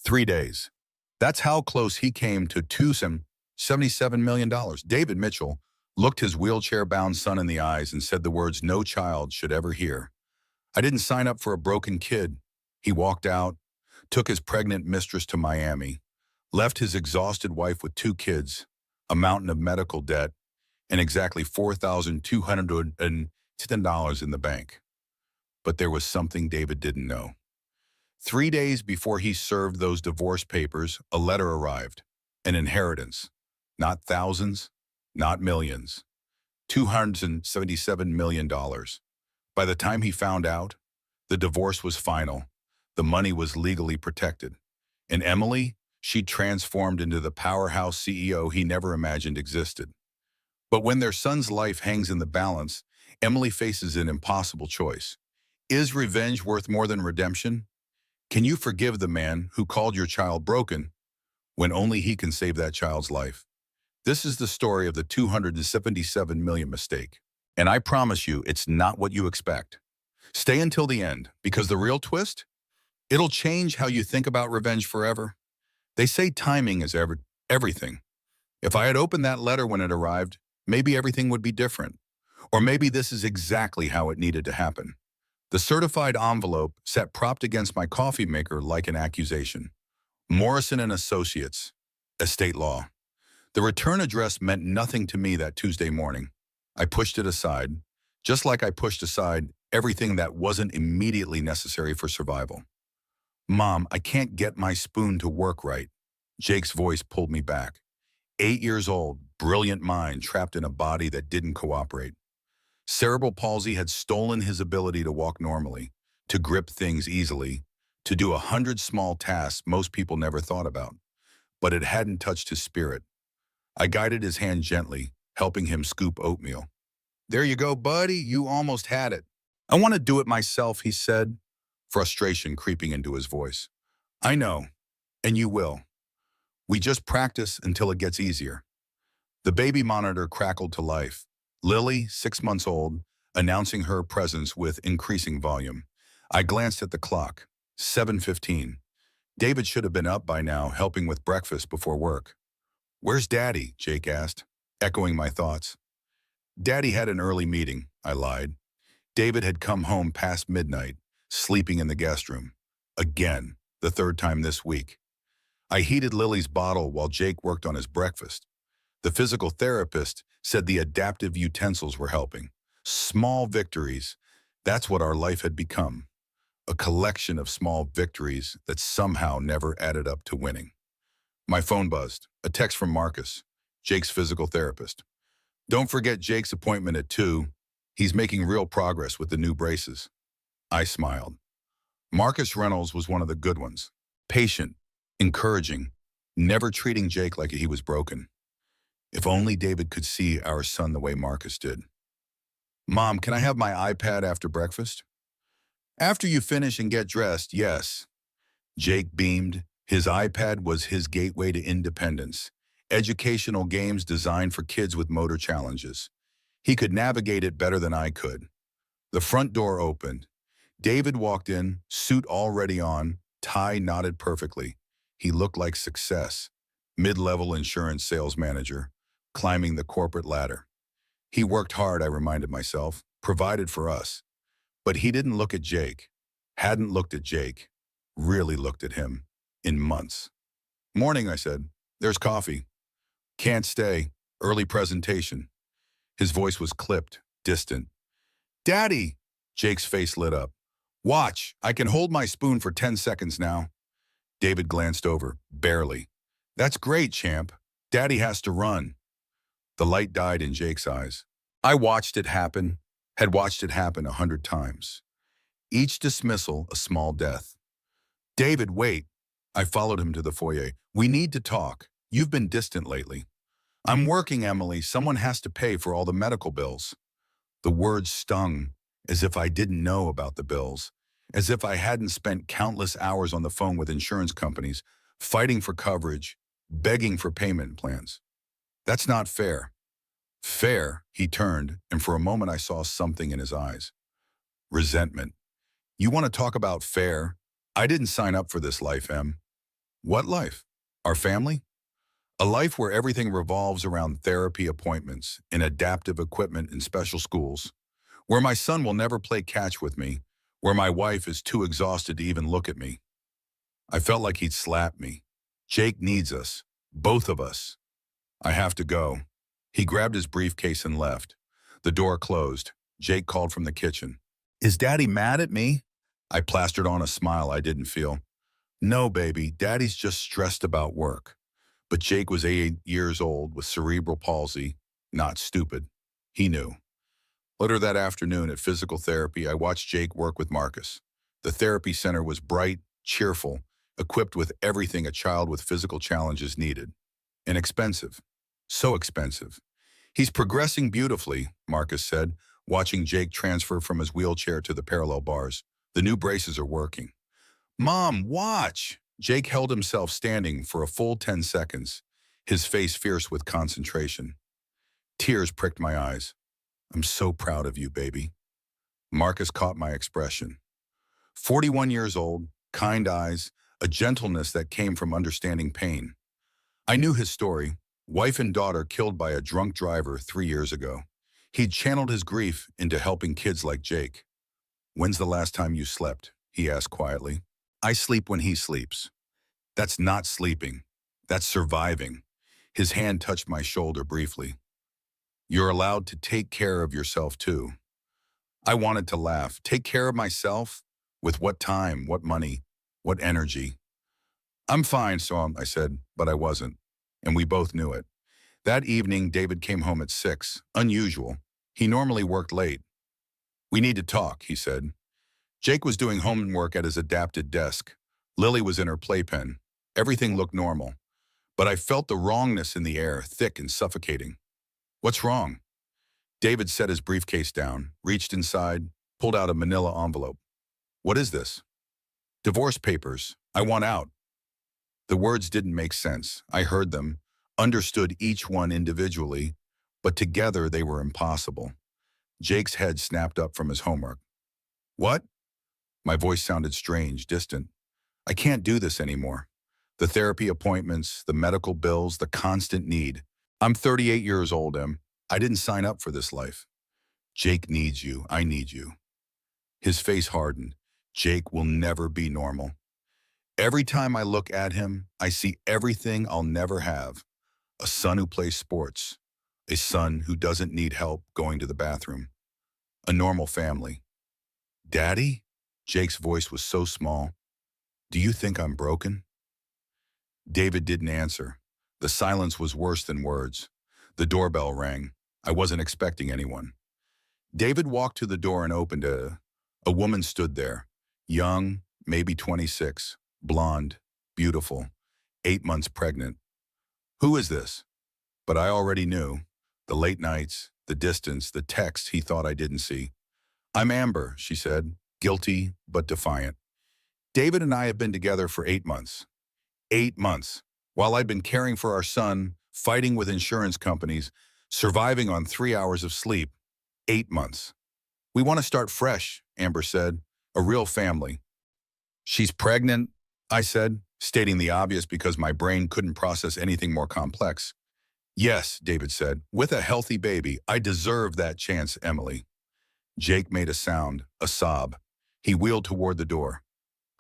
3 days. That's how close he came to $277 million. David Mitchell looked his wheelchair-bound son in the eyes and said the words no child should ever hear. I didn't sign up for a broken kid. He walked out, took his pregnant mistress to Miami, left his exhausted wife with 2 kids, a mountain of medical debt, and exactly $4,210 in the bank. But there was something David didn't know. 3 days before he served those divorce papers, a letter arrived. An inheritance. Not thousands, not millions. $277 million. By the time he found out, the divorce was final. The money was legally protected. And Emily, she transformed into the powerhouse CEO he never imagined existed. But when their son's life hangs in the balance, Emily faces an impossible choice. Is revenge worth more than redemption? Can you forgive the man who called your child broken when only he can save that child's life? This is the story of the $277 million mistake. And I promise you, it's not what you expect. Stay until the end, because the real twist? It'll change how you think about revenge forever. They say timing is everything. If I had opened that letter when it arrived, maybe everything would be different. Or maybe this is exactly how it needed to happen. The certified envelope sat propped against my coffee maker like an accusation. Morrison and Associates, estate law. The return address meant nothing to me that Tuesday morning. I pushed it aside, just like I pushed aside everything that wasn't immediately necessary for survival. Mom, I can't get my spoon to work right. Jake's voice pulled me back. 8 years old, brilliant mind trapped in a body that didn't cooperate. Cerebral palsy had stolen his ability to walk normally, to grip things easily, to do 100 small tasks most people never thought about. But it hadn't touched his spirit. I guided his hand gently, helping him scoop oatmeal. There you go, buddy, you almost had it. I want to do it myself, he said, frustration creeping into his voice. I know, and you will. We just practice until it gets easier. The baby monitor crackled to life. Lily, 6 months old, announcing her presence with increasing volume. I glanced at the clock. 7:15. David should have been up by now, helping with breakfast before work. Where's Daddy? Jake asked, echoing my thoughts. Daddy had an early meeting, I lied. David had come home past midnight, sleeping in the guest room. Again, the 3rd time this week. I heated Lily's bottle while Jake worked on his breakfast. The physical therapist said the adaptive utensils were helping. Small victories. That's what our life had become. A collection of small victories that somehow never added up to winning. My phone buzzed. A text from Marcus, Jake's physical therapist. Don't forget Jake's appointment at 2. He's making real progress with the new braces. I smiled. Marcus Reynolds was one of the good ones. Patient, encouraging, never treating Jake like he was broken. If only David could see our son the way Marcus did. Mom, can I have my iPad after breakfast? After you finish and get dressed, yes. Jake beamed. His iPad was his gateway to independence. Educational games designed for kids with motor challenges. He could navigate it better than I could. The front door opened. David walked in, suit already on, tie knotted perfectly. He looked like success. Mid-level insurance sales manager, climbing the corporate ladder. He worked hard, I reminded myself, provided for us. But he didn't look at Jake, hadn't looked at Jake, really looked at him, in months. Morning, I said. There's coffee. Can't stay. Early presentation. His voice was clipped, distant. Daddy! Jake's face lit up. Watch, I can hold my spoon for 10 seconds now. David glanced over, barely. That's great, champ. Daddy has to run. The light died in Jake's eyes. I watched it happen, had watched it happen 100 times. Each dismissal, a small death. David, wait. I followed him to the foyer. We need to talk. You've been distant lately. I'm working, Emily. Someone has to pay for all the medical bills. The words stung, as if I didn't know about the bills, as if I hadn't spent countless hours on the phone with insurance companies, fighting for coverage, begging for payment plans. That's not fair. Fair, he turned, and for a moment I saw something in his eyes. Resentment. You want to talk about fair? I didn't sign up for this life, Em. What life? Our family? A life where everything revolves around therapy appointments and adaptive equipment in special schools, where my son will never play catch with me, where my wife is too exhausted to even look at me. I felt like he'd slap me. Jake needs us. Both of us. I have to go. He grabbed his briefcase and left. The door closed. Jake called from the kitchen. Is Daddy mad at me? I plastered on a smile I didn't feel. No, baby, Daddy's just stressed about work. But Jake was 8 years old with cerebral palsy, not stupid. He knew. Later that afternoon at physical therapy, I watched Jake work with Marcus. The therapy center was bright, cheerful, equipped with everything a child with physical challenges needed. And expensive. So expensive. He's progressing beautifully, Marcus said, watching Jake transfer from his wheelchair to the parallel bars. The new braces are working. Mom, watch! Jake held himself standing for a full 10 seconds, his face fierce with concentration. Tears pricked my eyes. I'm so proud of you, baby. Marcus caught my expression. 41 years old, kind eyes, a gentleness that came from understanding pain. I knew his story, wife and daughter killed by a drunk driver 3 years ago. He'd channeled his grief into helping kids like Jake. When's the last time you slept? He asked quietly. I sleep when he sleeps. That's not sleeping. That's surviving. His hand touched my shoulder briefly. You're allowed to take care of yourself too. I wanted to laugh. Take care of myself? With what time, what money, what energy? I'm fine, I said, but I wasn't. And we both knew it. That evening, David came home at 6, unusual. He normally worked late. We need to talk, he said. Jake was doing homework at his adapted desk. Lily was in her playpen. Everything looked normal. But I felt the wrongness in the air, thick and suffocating. What's wrong? David set his briefcase down, reached inside, pulled out a manila envelope. What is this? Divorce papers. I want out. The words didn't make sense. I heard them, understood each one individually, but together they were impossible. Jake's head snapped up from his homework. What? My voice sounded strange, distant. I can't do this anymore. The therapy appointments, the medical bills, the constant need. I'm 38 years old, Em. I didn't sign up for this life. Jake needs you. I need you. His face hardened. Jake will never be normal. Every time I look at him, I see everything I'll never have. A son who plays sports. A son who doesn't need help going to the bathroom. A normal family. Daddy? Jake's voice was so small. Do you think I'm broken? David didn't answer. The silence was worse than words. The doorbell rang. I wasn't expecting anyone. David walked to the door and opened it. A woman stood there. Young, maybe 26. Blonde. Beautiful. 8 months pregnant. Who is this? But I already knew. The late nights, the distance, the texts he thought I didn't see. I'm Amber, she said, guilty but defiant. David and I have been together for 8 months. 8 months. While I'd been caring for our son, fighting with insurance companies, surviving on 3 hours of sleep. 8 months. We want to start fresh, Amber said. A real family. She's pregnant, I said, stating the obvious because my brain couldn't process anything more complex. Yes, David said, with a healthy baby. I deserve that chance, Emily. Jake made a sound, a sob. He wheeled toward the door.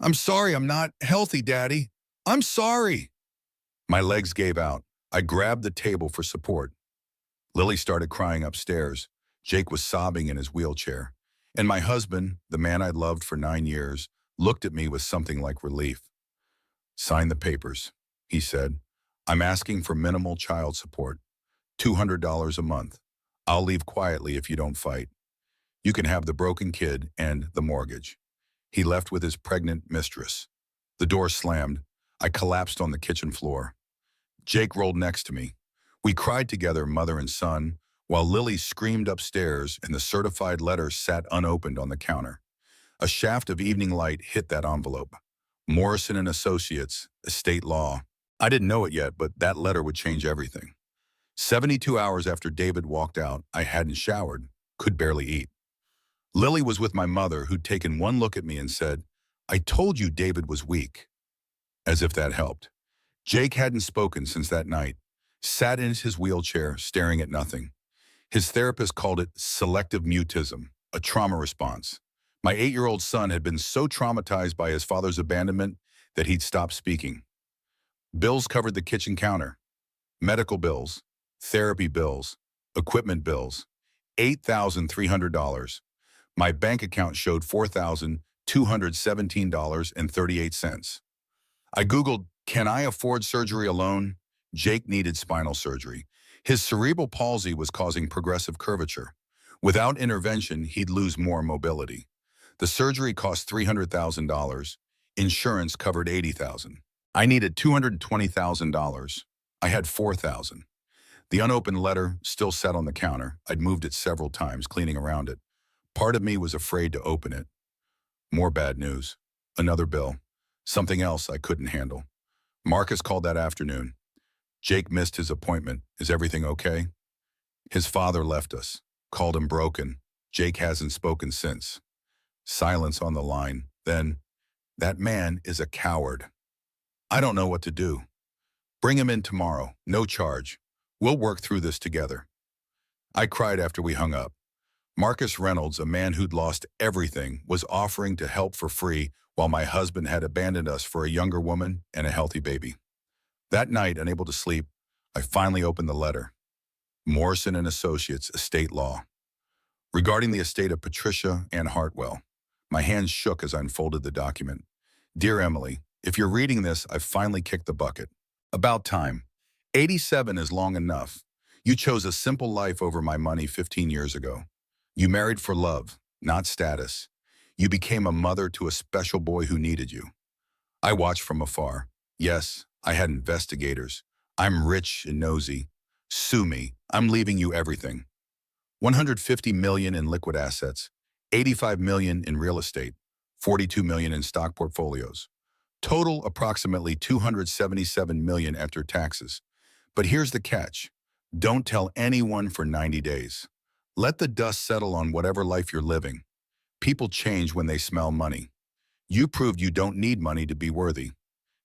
I'm sorry I'm not healthy, Daddy. I'm sorry. My legs gave out. I grabbed the table for support. Lily started crying upstairs. Jake was sobbing in his wheelchair. And my husband, the man I'd loved for 9 years, looked at me with something like relief. Sign the papers, he said. I'm asking for minimal child support. $200 a month. I'll leave quietly if you don't fight. You can have the broken kid and the mortgage. He left with his pregnant mistress. The door slammed. I collapsed on the kitchen floor. Jake rolled next to me. We cried together, mother and son, while Lily screamed upstairs and the certified letter sat unopened on the counter. A shaft of evening light hit that envelope. Morrison and Associates, estate law. I didn't know it yet, but that letter would change everything. 72 hours after David walked out, I hadn't showered, could barely eat. Lily was with my mother, who'd taken one look at me and said, I told you David was weak. As if that helped. Jake hadn't spoken since that night, sat in his wheelchair, staring at nothing. His therapist called it selective mutism, a trauma response. My 8-year-old son had been so traumatized by his father's abandonment that he'd stopped speaking. Bills covered the kitchen counter, medical bills, therapy bills, equipment bills, $8,300. My bank account showed $4,217.38. I Googled, can I afford surgery alone? Jake needed spinal surgery. His cerebral palsy was causing progressive curvature. Without intervention, he'd lose more mobility. The surgery cost $300,000. Insurance covered $80,000. I needed $220,000. I had $4,000. The unopened letter still sat on the counter. I'd moved it several times, cleaning around it. Part of me was afraid to open it. More bad news. Another bill. Something else I couldn't handle. Marcus called that afternoon. Jake missed his appointment. Is everything okay? His father left us. Called him broken. Jake hasn't spoken since. Silence on the line. Then, that man is a coward. I don't know what to do. Bring him in tomorrow. No charge. We'll work through this together. I cried after we hung up. Marcus Reynolds, a man who'd lost everything, was offering to help for free while my husband had abandoned us for a younger woman and a healthy baby. That night, unable to sleep, I finally opened the letter. Morrison and Associates, Estate Law. Regarding the estate of Patricia Ann Hartwell. My hands shook as I unfolded the document. Dear Emily, if you're reading this, I've finally kicked the bucket. About time. 87 is long enough. You chose a simple life over my money 15 years ago. You married for love, not status. You became a mother to a special boy who needed you. I watched from afar. Yes, I had investigators. I'm rich and nosy. Sue me. I'm leaving you everything. 150 million in liquid assets, 85 million in real estate, 42 million in stock portfolios. Total approximately 277 million after taxes. But here's the catch. Don't tell anyone for 90 days. Let the dust settle on whatever life you're living. People change when they smell money. You proved you don't need money to be worthy.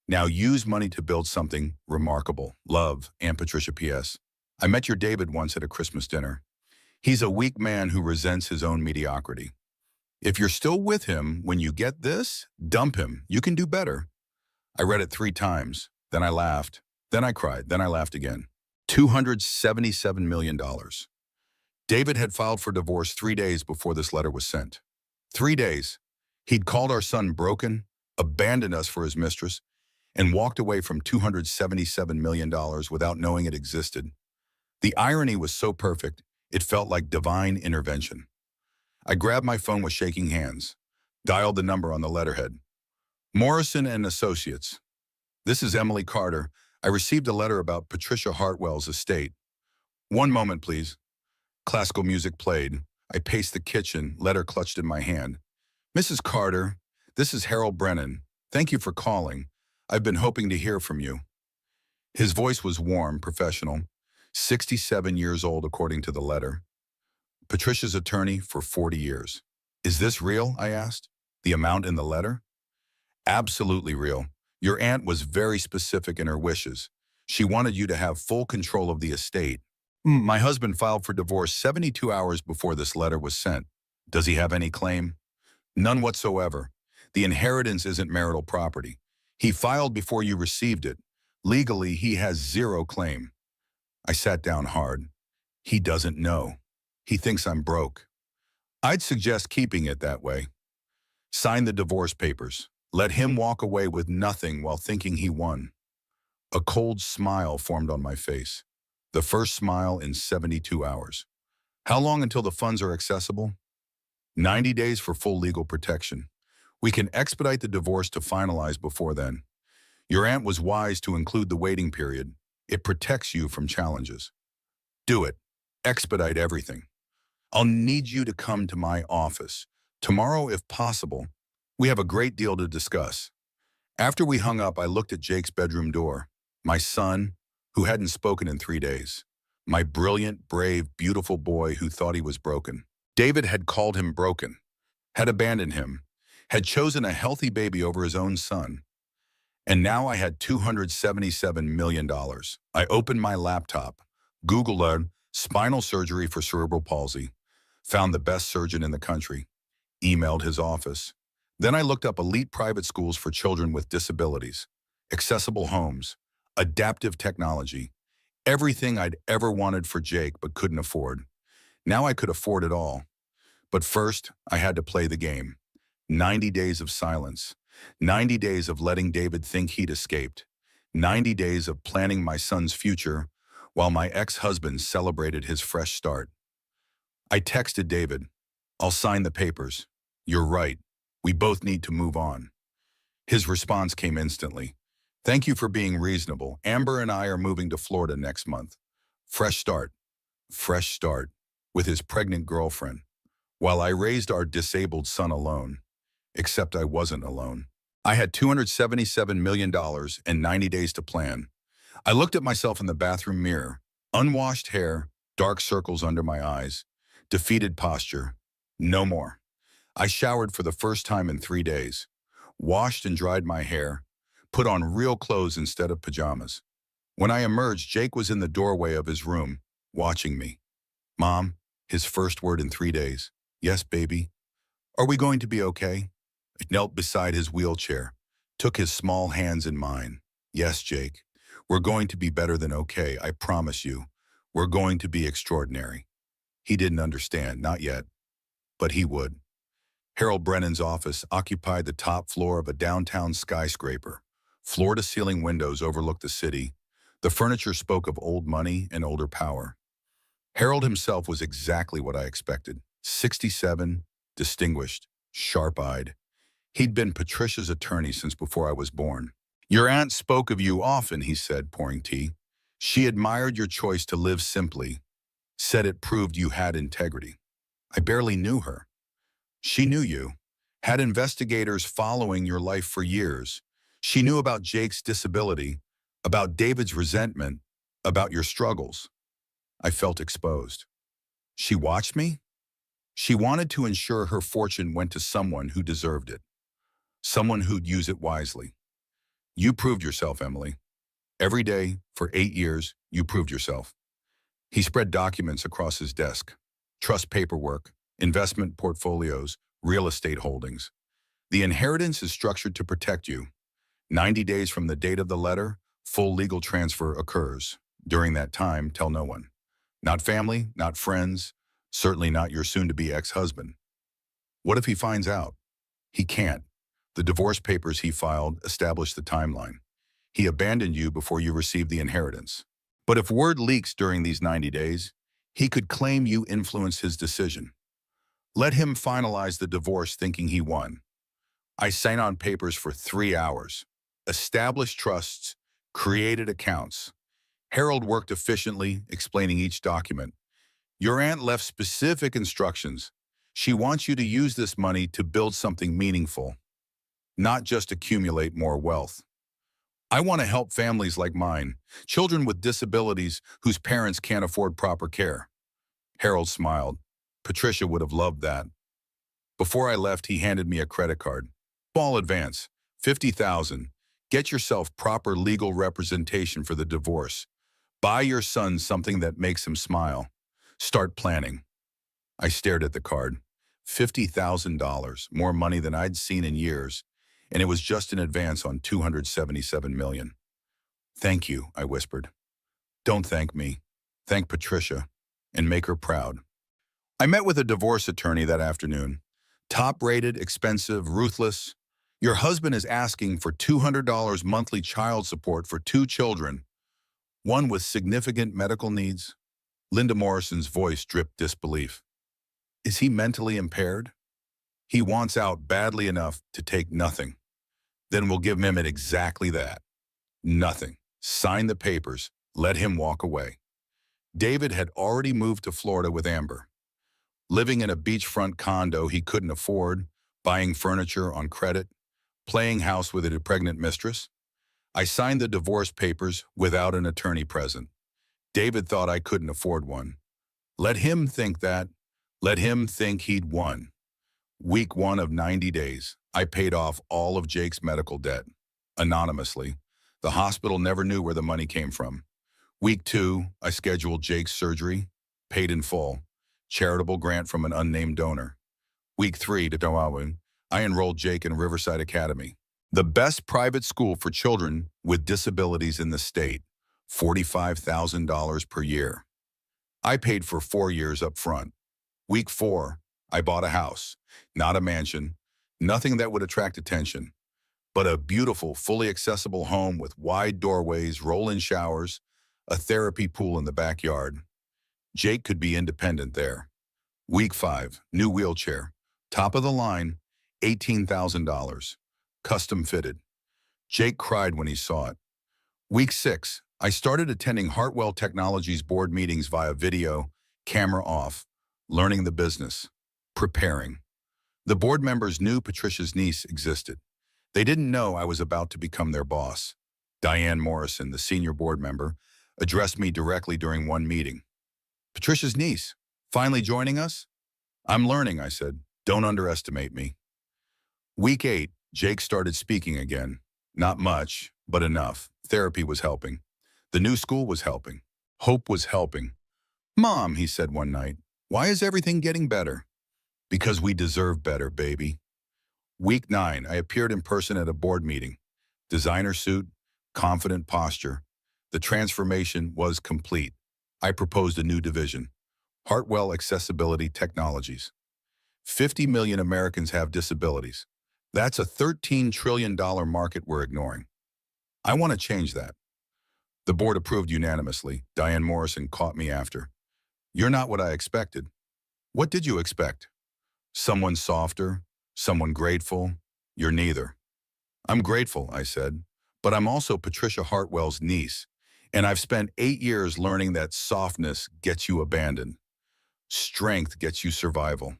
Now use money to build something remarkable. Love, Aunt Patricia P.S. I met your David once at a Christmas dinner. He's a weak man who resents his own mediocrity. If you're still with him when you get this, dump him. You can do better. I read it 3 times. Then I laughed. Then I cried. Then I laughed again. $277 million. David had filed for divorce 3 days before this letter was sent. 3 days. He'd called our son broken, abandoned us for his mistress, and walked away from $277 million without knowing it existed. The irony was so perfect, it felt like divine intervention. I grabbed my phone with shaking hands, dialed the number on the letterhead. Morrison and Associates. This is Emily Carter. I received a letter about Patricia Hartwell's estate. One moment, please. Classical music played. I paced the kitchen, letter clutched in my hand. Mrs. Carter, this is Harold Brennan. Thank you for calling. I've been hoping to hear from you. His voice was warm, professional. 67 years old, according to the letter. Patricia's attorney for 40 years. Is this real? I asked. The amount in the letter? Absolutely real. Your aunt was very specific in her wishes. She wanted you to have full control of the estate. My husband filed for divorce 72 hours before this letter was sent. Does he have any claim? None whatsoever. The inheritance isn't marital property. He filed before you received it. Legally, he has 0 claim. I sat down hard. He doesn't know. He thinks I'm broke. I'd suggest keeping it that way. Sign the divorce papers. Let him walk away with nothing while thinking he won. A cold smile formed on my face. The first smile in 72 hours. How long until the funds are accessible? 90 days for full legal protection. We can expedite the divorce to finalize before then. Your aunt was wise to include the waiting period. It protects you from challenges. Do it. Expedite everything. I'll need you to come to my office. Tomorrow, if possible. We have a great deal to discuss. After we hung up, I looked at Jake's bedroom door. My son, who hadn't spoken in 3 days. My brilliant, brave, beautiful boy who thought he was broken. David had called him broken, had abandoned him, had chosen a healthy baby over his own son. And now I had $277 million. I opened my laptop, Googled spinal surgery for cerebral palsy, found the best surgeon in the country, emailed his office. Then I looked up elite private schools for children with disabilities, accessible homes, adaptive technology, everything I'd ever wanted for Jake but couldn't afford. Now I could afford it all. But first, I had to play the game. 90 days of silence. 90 days of letting David think he'd escaped. 90 days of planning my son's future while my ex-husband celebrated his fresh start. I texted David, "I'll sign the papers. You're right. We both need to move on." His response came instantly. "Thank you for being reasonable. Amber and I are moving to Florida next month. Fresh start. Fresh start. With his pregnant girlfriend. While I raised our disabled son alone. Except I wasn't alone. I had $277 million and 90 days to plan. I looked at myself in the bathroom mirror. Unwashed hair, dark circles under my eyes, defeated posture. No more. I showered for the first time in 3 days. Washed and dried my hair. Put on real clothes instead of pajamas. When I emerged, Jake was in the doorway of his room, watching me. "Mom," his first word in 3 days. "Yes, baby." "Are we going to be okay?" I knelt beside his wheelchair, took his small hands in mine. "Yes, Jake. We're going to be better than okay, I promise you. We're going to be extraordinary." He didn't understand, not yet, but he would. Harold Brennan's office occupied the top floor of a downtown skyscraper. Floor-to-ceiling windows overlooked the city. The furniture spoke of old money and older power. Harold himself was exactly what I expected. 67, distinguished, sharp-eyed. He'd been Patricia's attorney since before I was born. "Your aunt spoke of you often," he said, pouring tea. "She admired your choice to live simply, said it proved you had integrity." I barely knew her. She knew you, had investigators following your life for years. She knew about Jake's disability, about David's resentment, about your struggles. I felt exposed. She watched me? She wanted to ensure her fortune went to someone who deserved it, someone who'd use it wisely. You proved yourself, Emily. Every day, for 8 years, you proved yourself. He spread documents across his desk. Trust paperwork, investment portfolios, real estate holdings. The inheritance is structured to protect you. 90 days from the date of the letter, full legal transfer occurs. During that time, tell no one. Not family, not friends, certainly not your soon-to-be ex-husband. What if he finds out? He can't. The divorce papers he filed establish the timeline. He abandoned you before you received the inheritance. But if word leaks during these 90 days, he could claim you influenced his decision. Let him finalize the divorce thinking he won. I signed on papers for 3 hours, established trusts, created accounts. Harold worked efficiently, explaining each document. Your aunt left specific instructions. She wants you to use this money to build something meaningful, not just accumulate more wealth. I want to help families like mine, children with disabilities whose parents can't afford proper care. Harold smiled. Patricia would have loved that. Before I left, he handed me a credit card. Small advance, $50,000. Get yourself proper legal representation for the divorce. Buy your son something that makes him smile. Start planning. I stared at the card. $50,000, more money than I'd seen in years, and it was just an advance on $277 million. "Thank you," I whispered. "Don't thank me. Thank Patricia, and make her proud." I met with a divorce attorney that afternoon. Top-rated, expensive, ruthless. "Your husband is asking for $200 monthly child support for 2 children, one with significant medical needs." Linda Morrison's voice dripped disbelief. "Is he mentally impaired? He wants out badly enough to take nothing. Then we'll give him exactly that. Nothing. Sign the papers. Let him walk away." David had already moved to Florida with Amber. Living in a beachfront condo he couldn't afford, buying furniture on credit, playing house with a pregnant mistress. I signed the divorce papers without an attorney present. David thought I couldn't afford one. Let him think that. Let him think he'd won. Week 1 of 90 days, I paid off all of Jake's medical debt. anonymously. The hospital never knew where the money came from. Week 2, I scheduled Jake's surgery, paid in full, charitable grant from an unnamed donor. Week 3, to Tawawin, I enrolled Jake in Riverside Academy, the best private school for children with disabilities in the state, $45,000 per year. I paid for 4 years up front. Week 4, I bought a house, not a mansion, nothing that would attract attention, but a beautiful, fully accessible home with wide doorways, roll-in showers, a therapy pool in the backyard. Jake could be independent there. Week 5, new wheelchair, top of the line, $18,000, custom fitted. Jake cried when he saw it. Week 6, I started attending Hartwell Technologies board meetings via video, camera off, learning the business, preparing. The board members knew Patricia's niece existed. They didn't know I was about to become their boss. Diane Morrison, the senior board member, addressed me directly during one meeting. Patricia's niece, finally joining us? I'm learning, I said. Don't underestimate me. Week 8, Jake started speaking again. Not much, but enough. Therapy was helping. The new school was helping. Hope was helping. Mom, he said one night, why is everything getting better? Because we deserve better, baby. Week 9, I appeared in person at a board meeting. Designer suit, confident posture. The transformation was complete. I proposed a new division, Hartwell Accessibility Technologies. 50 million Americans have disabilities. That's a $13 trillion market we're ignoring. I want to change that. The board approved unanimously. Diane Morrison caught me after. You're not what I expected. What did you expect? Someone softer, someone grateful. You're neither. I'm grateful, I said, but I'm also Patricia Hartwell's niece, and I've spent 8 years learning that softness gets you abandoned. Strength gets you survival.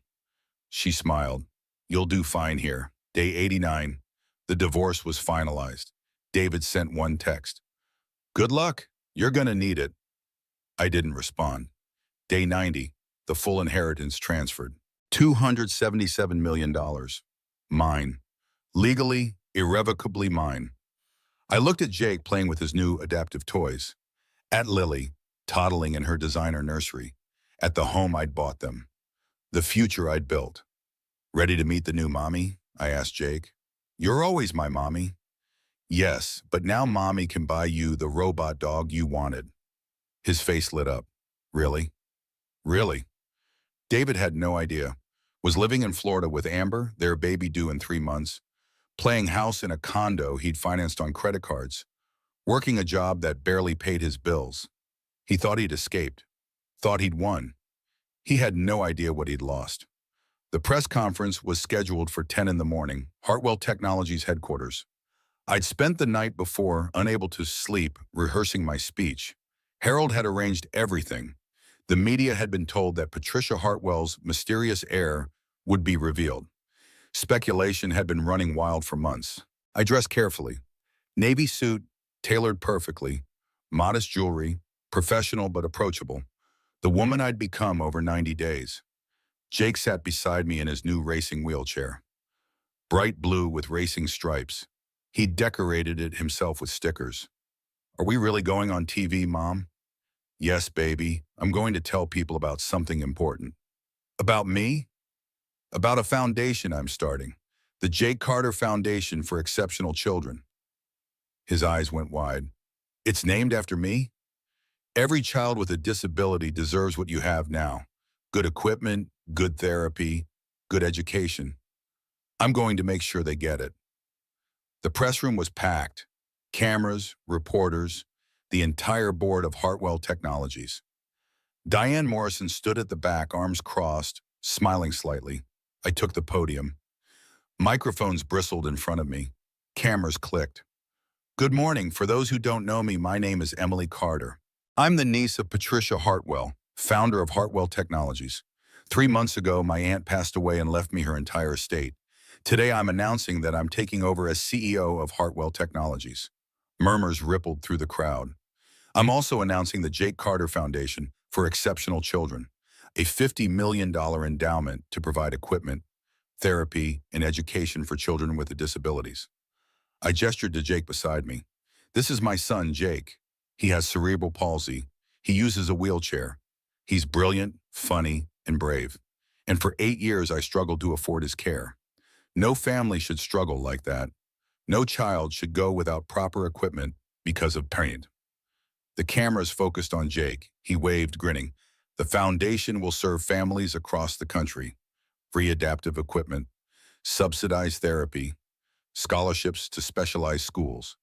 She smiled. You'll do fine here. Day 89, the divorce was finalized. David sent one text. Good luck. You're gonna need it. I didn't respond. Day 90, the full inheritance transferred. $277 million. Mine. Legally, irrevocably mine. I looked at Jake playing with his new adaptive toys. At Lily, toddling in her designer nursery. At the home I'd bought them. The future I'd built. Ready to meet the new mommy? I asked Jake. You're always my mommy. Yes, but now mommy can buy you the robot dog you wanted. His face lit up. Really? Really? David had no idea. Was living in Florida with Amber, their baby due in 3 months, playing house in a condo he'd financed on credit cards, working a job that barely paid his bills. He thought he'd escaped, thought he'd won. He had no idea what he'd lost. The press conference was scheduled for 10 in the morning, Hartwell Technologies headquarters. I'd spent the night before, unable to sleep, rehearsing my speech. Harold had arranged everything. The media had been told that Patricia Hartwell's mysterious heir would be revealed. Speculation had been running wild for months. I dressed carefully. Navy suit, tailored perfectly, modest jewelry, professional but approachable. The woman I'd become over 90 days. Jake sat beside me in his new racing wheelchair. Bright blue with racing stripes. He'd decorated it himself with stickers. Are we really going on TV, Mom? Yes, baby. I'm going to tell people about something important. About me? About a foundation I'm starting. The Jake Carter Foundation for Exceptional Children. His eyes went wide. It's named after me? Every child with a disability deserves what you have now. Good equipment, good therapy, good education. I'm going to make sure they get it. The press room was packed. Cameras, reporters, the entire board of Hartwell Technologies. Diane Morrison stood at the back, arms crossed, smiling slightly. I took the podium. Microphones bristled in front of me. Cameras clicked. Good morning. For those who don't know me, my name is Emily Carter. I'm the niece of Patricia Hartwell, founder of Hartwell Technologies. 3 months ago, my aunt passed away and left me her entire estate. Today, I'm announcing that I'm taking over as CEO of Hartwell Technologies. Murmurs rippled through the crowd. I'm also announcing the Jake Carter Foundation for Exceptional Children, a $50 million endowment to provide equipment, therapy, and education for children with disabilities. I gestured to Jake beside me. This is my son, Jake. He has cerebral palsy. He uses a wheelchair. He's brilliant, funny, and brave. And for 8 years, I struggled to afford his care. No family should struggle like that. No child should go without proper equipment because of pain. The cameras focused on Jake. He waved, grinning. The foundation will serve families across the country. Free adaptive equipment, subsidized therapy, scholarships to specialized schools,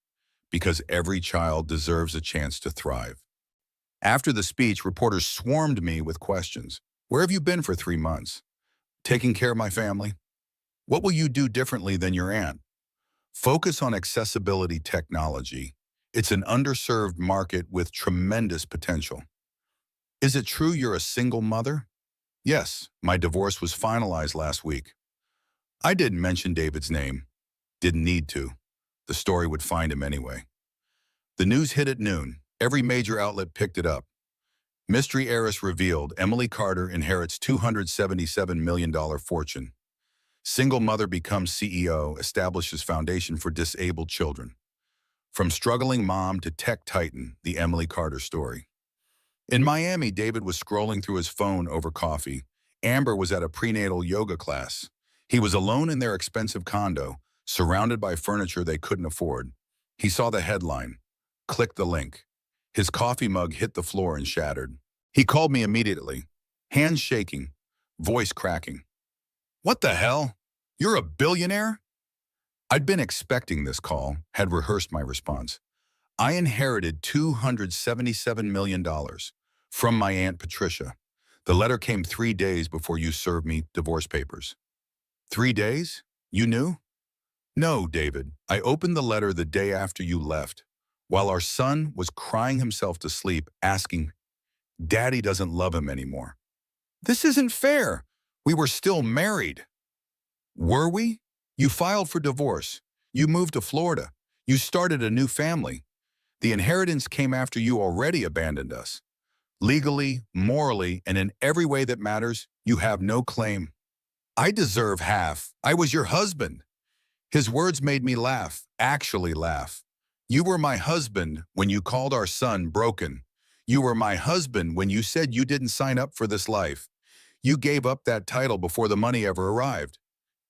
because every child deserves a chance to thrive. After the speech, reporters swarmed me with questions. Where have you been for 3 months? Taking care of my family? What will you do differently than your aunt? Focus on accessibility technology. It's an underserved market with tremendous potential. Is it true you're a single mother? Yes, my divorce was finalized last week. I didn't mention David's name. Didn't need to. The story would find him anyway. The news hit at noon. Every major outlet picked it up. Mystery heiress revealed Emily Carter inherits $277 million fortune. Single mother becomes CEO, establishes foundation for disabled children. From struggling mom to tech titan, the Emily Carter story. In Miami, David was scrolling through his phone over coffee. Amber was at a prenatal yoga class. He was alone in their expensive condo, surrounded by furniture they couldn't afford. He saw the headline, clicked the link. His coffee mug hit the floor and shattered. He called me immediately, hands shaking, voice cracking. What the hell? You're a billionaire? I'd been expecting this call, had rehearsed my response. I inherited $277 million from my Aunt Patricia. The letter came 3 days before you served me divorce papers. 3 days? You knew? No, David. I opened the letter the day after you left, while our son was crying himself to sleep, asking, Daddy doesn't love him anymore. This isn't fair. We were still married. Were we? You filed for divorce. You moved to Florida. You started a new family. The inheritance came after you already abandoned us. Legally, morally, and in every way that matters, you have no claim. I deserve half. I was your husband. His words made me laugh, actually laugh. You were my husband when you called our son broken. You were my husband when you said you didn't sign up for this life. You gave up that title before the money ever arrived.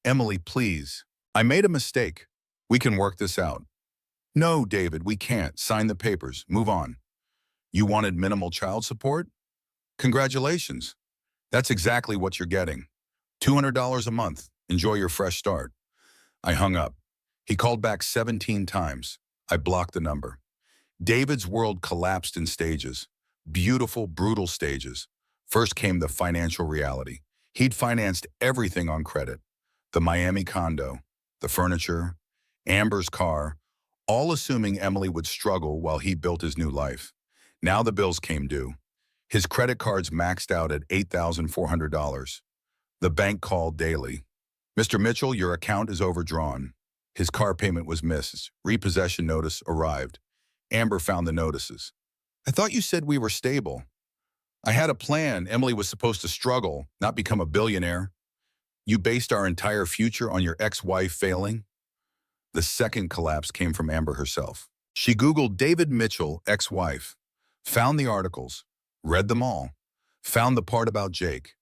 Emily, please. I made a mistake. We can work this out. No, David, we can't. Sign the papers. Move on. You wanted minimal child support? Congratulations. That's exactly what you're getting. $200 a month. Enjoy your fresh start. I hung up. He called back 17 times. I blocked the number. David's world collapsed in stages. Beautiful, brutal stages. First came the financial reality. He'd financed everything on credit. The Miami condo, the furniture, Amber's car, all assuming Emily would struggle while he built his new life. Now the bills came due. His credit cards maxed out at $8,400. The bank called daily. Mr. Mitchell, your account is overdrawn. His car payment was missed. Repossession notice arrived. Amber found the notices. I thought you said we were stable. I had a plan. Emily was supposed to struggle, not become a billionaire. You based our entire future on your ex-wife failing? The second collapse came from Amber herself. She Googled David Mitchell, ex-wife, found the articles, read them all, found the part about Jake.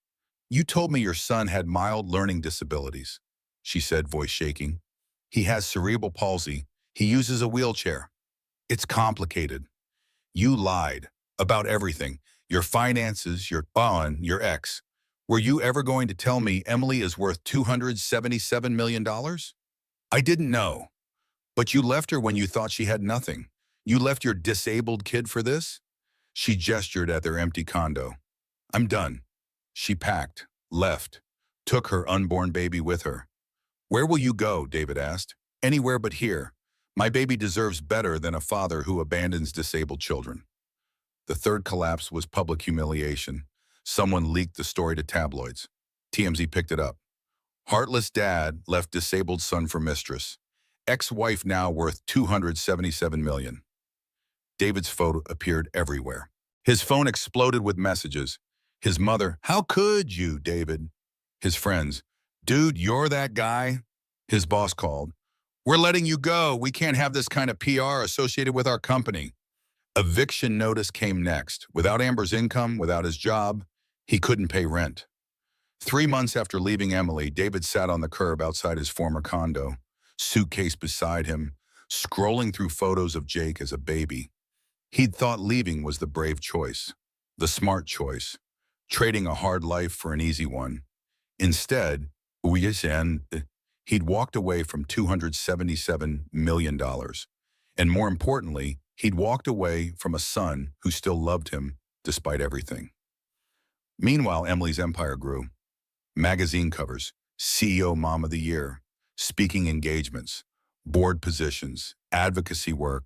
You told me your son had mild learning disabilities, she said, voice shaking. He has cerebral palsy. He uses a wheelchair. It's complicated. You lied about everything. Your finances, your bond, your ex. Were you ever going to tell me Emily is worth $277 million? I didn't know. But you left her when you thought she had nothing. You left your disabled kid for this? She gestured at their empty condo. I'm done. She packed, left, took her unborn baby with her. Where will you go? David asked. Anywhere but here. My baby deserves better than a father who abandons disabled children. The third collapse was public humiliation. Someone leaked the story to tabloids. TMZ picked it up. Heartless dad left disabled son for mistress. Ex-wife now worth $277 million. David's photo appeared everywhere. His phone exploded with messages. His mother, how could you, David? His friends, dude, you're that guy? His boss called. We're letting you go. We can't have this kind of PR associated with our company. Eviction notice came next. Without Amber's income, without his job, he couldn't pay rent. 3 months after leaving Emily, David sat on the curb outside his former condo, suitcase beside him, scrolling through photos of Jake as a baby. He'd thought leaving was the brave choice, the smart choice, trading a hard life for an easy one. Instead, he'd walked away from $277 million. And more importantly, he'd walked away from a son who still loved him despite everything. Meanwhile, Emily's empire grew. Magazine covers, CEO Mom of the Year, speaking engagements, board positions, advocacy work.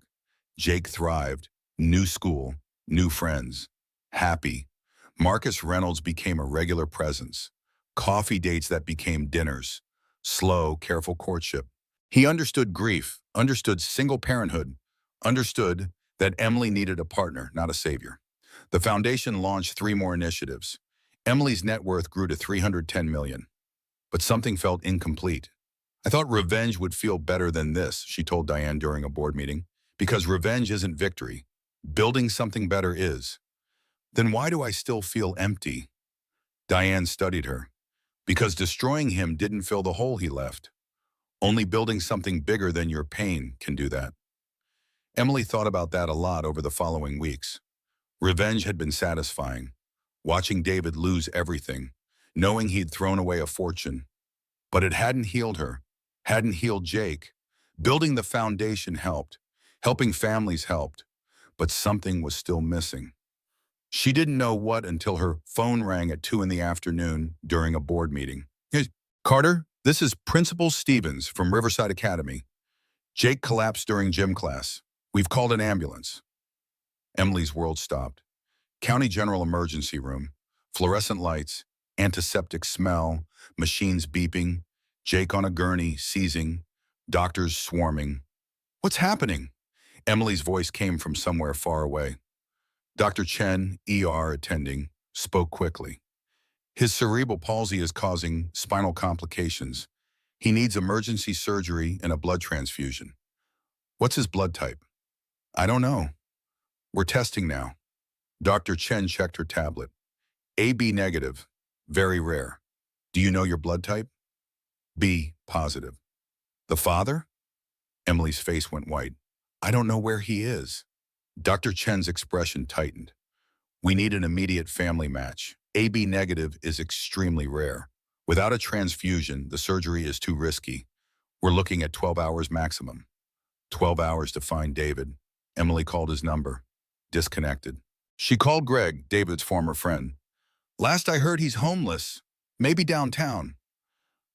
Jake thrived, new school, new friends, happy. Marcus Reynolds became a regular presence, coffee dates that became dinners, slow, careful courtship. He understood grief, understood single parenthood, understood that Emily needed a partner, not a savior. The foundation launched 3 more initiatives. Emily's net worth grew to $310 million, but something felt incomplete. I thought revenge would feel better than this, she told Diane during a board meeting, because revenge isn't victory. Building something better is. Then why do I still feel empty? Diane studied her. Because destroying him didn't fill the hole he left. Only building something bigger than your pain can do that. Emily thought about that a lot over the following weeks. Revenge had been satisfying. Watching David lose everything, knowing he'd thrown away a fortune. But it hadn't healed her, hadn't healed Jake. Building the foundation helped. Helping families helped. But something was still missing. She didn't know what until her phone rang at 2 in the afternoon during a board meeting. Hey, Carter, this is Principal Stevens from Riverside Academy. Jake collapsed during gym class. We've called an ambulance. Emily's world stopped. County General Emergency Room, fluorescent lights, antiseptic smell, machines beeping, Jake on a gurney, seizing, doctors swarming. What's happening? Emily's voice came from somewhere far away. Dr. Chen, ER attending, spoke quickly. His cerebral palsy is causing spinal complications. He needs emergency surgery and a blood transfusion. What's his blood type? I don't know. We're testing now. Dr. Chen checked her tablet. AB negative, very rare. Do you know your blood type? B positive. The father? Emily's face went white. I don't know where he is. Dr. Chen's expression tightened. We need an immediate family match. AB negative is extremely rare. Without a transfusion, the surgery is too risky. We're looking at 12 hours maximum. 12 hours to find David. Emily called his number. Disconnected. She called Greg, David's former friend. Last I heard, he's homeless. Maybe downtown.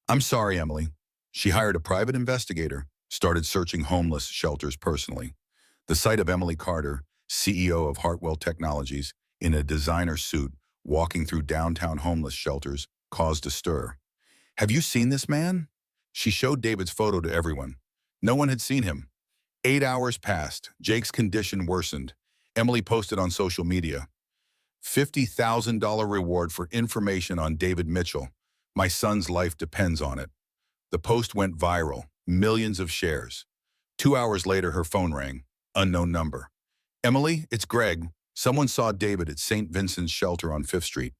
I'm sorry, Emily. She hired a private investigator, started searching homeless shelters personally. The sight of Emily Carter, CEO of Hartwell Technologies, in a designer suit, walking through downtown homeless shelters, caused a stir. Have you seen this man? She showed David's photo to everyone. No one had seen him. 8 hours passed. Jake's condition worsened. Emily posted on social media. $50,000 reward for information on David Mitchell. My son's life depends on it. The post went viral. Millions of shares. 2 hours later, her phone rang. Unknown number. Emily, it's Greg. Someone saw David at St. Vincent's Shelter on 5th Street.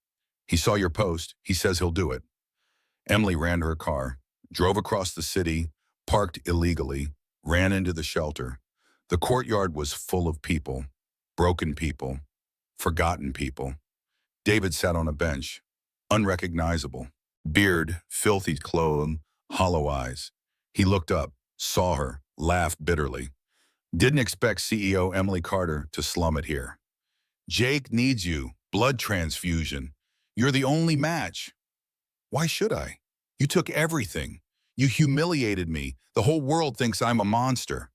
He saw your post. He says he'll do it. Emily ran to her car, drove across the city, parked illegally, ran into the shelter. The courtyard was full of people, broken people, forgotten people. David sat on a bench, unrecognizable. Beard, filthy clothes, hollow eyes. He looked up, saw her, laughed bitterly. Didn't expect CEO Emily Carter to slum it here. Jake needs you. Blood transfusion. You're the only match. Why should I? You took everything. You humiliated me. The whole world thinks I'm a monster.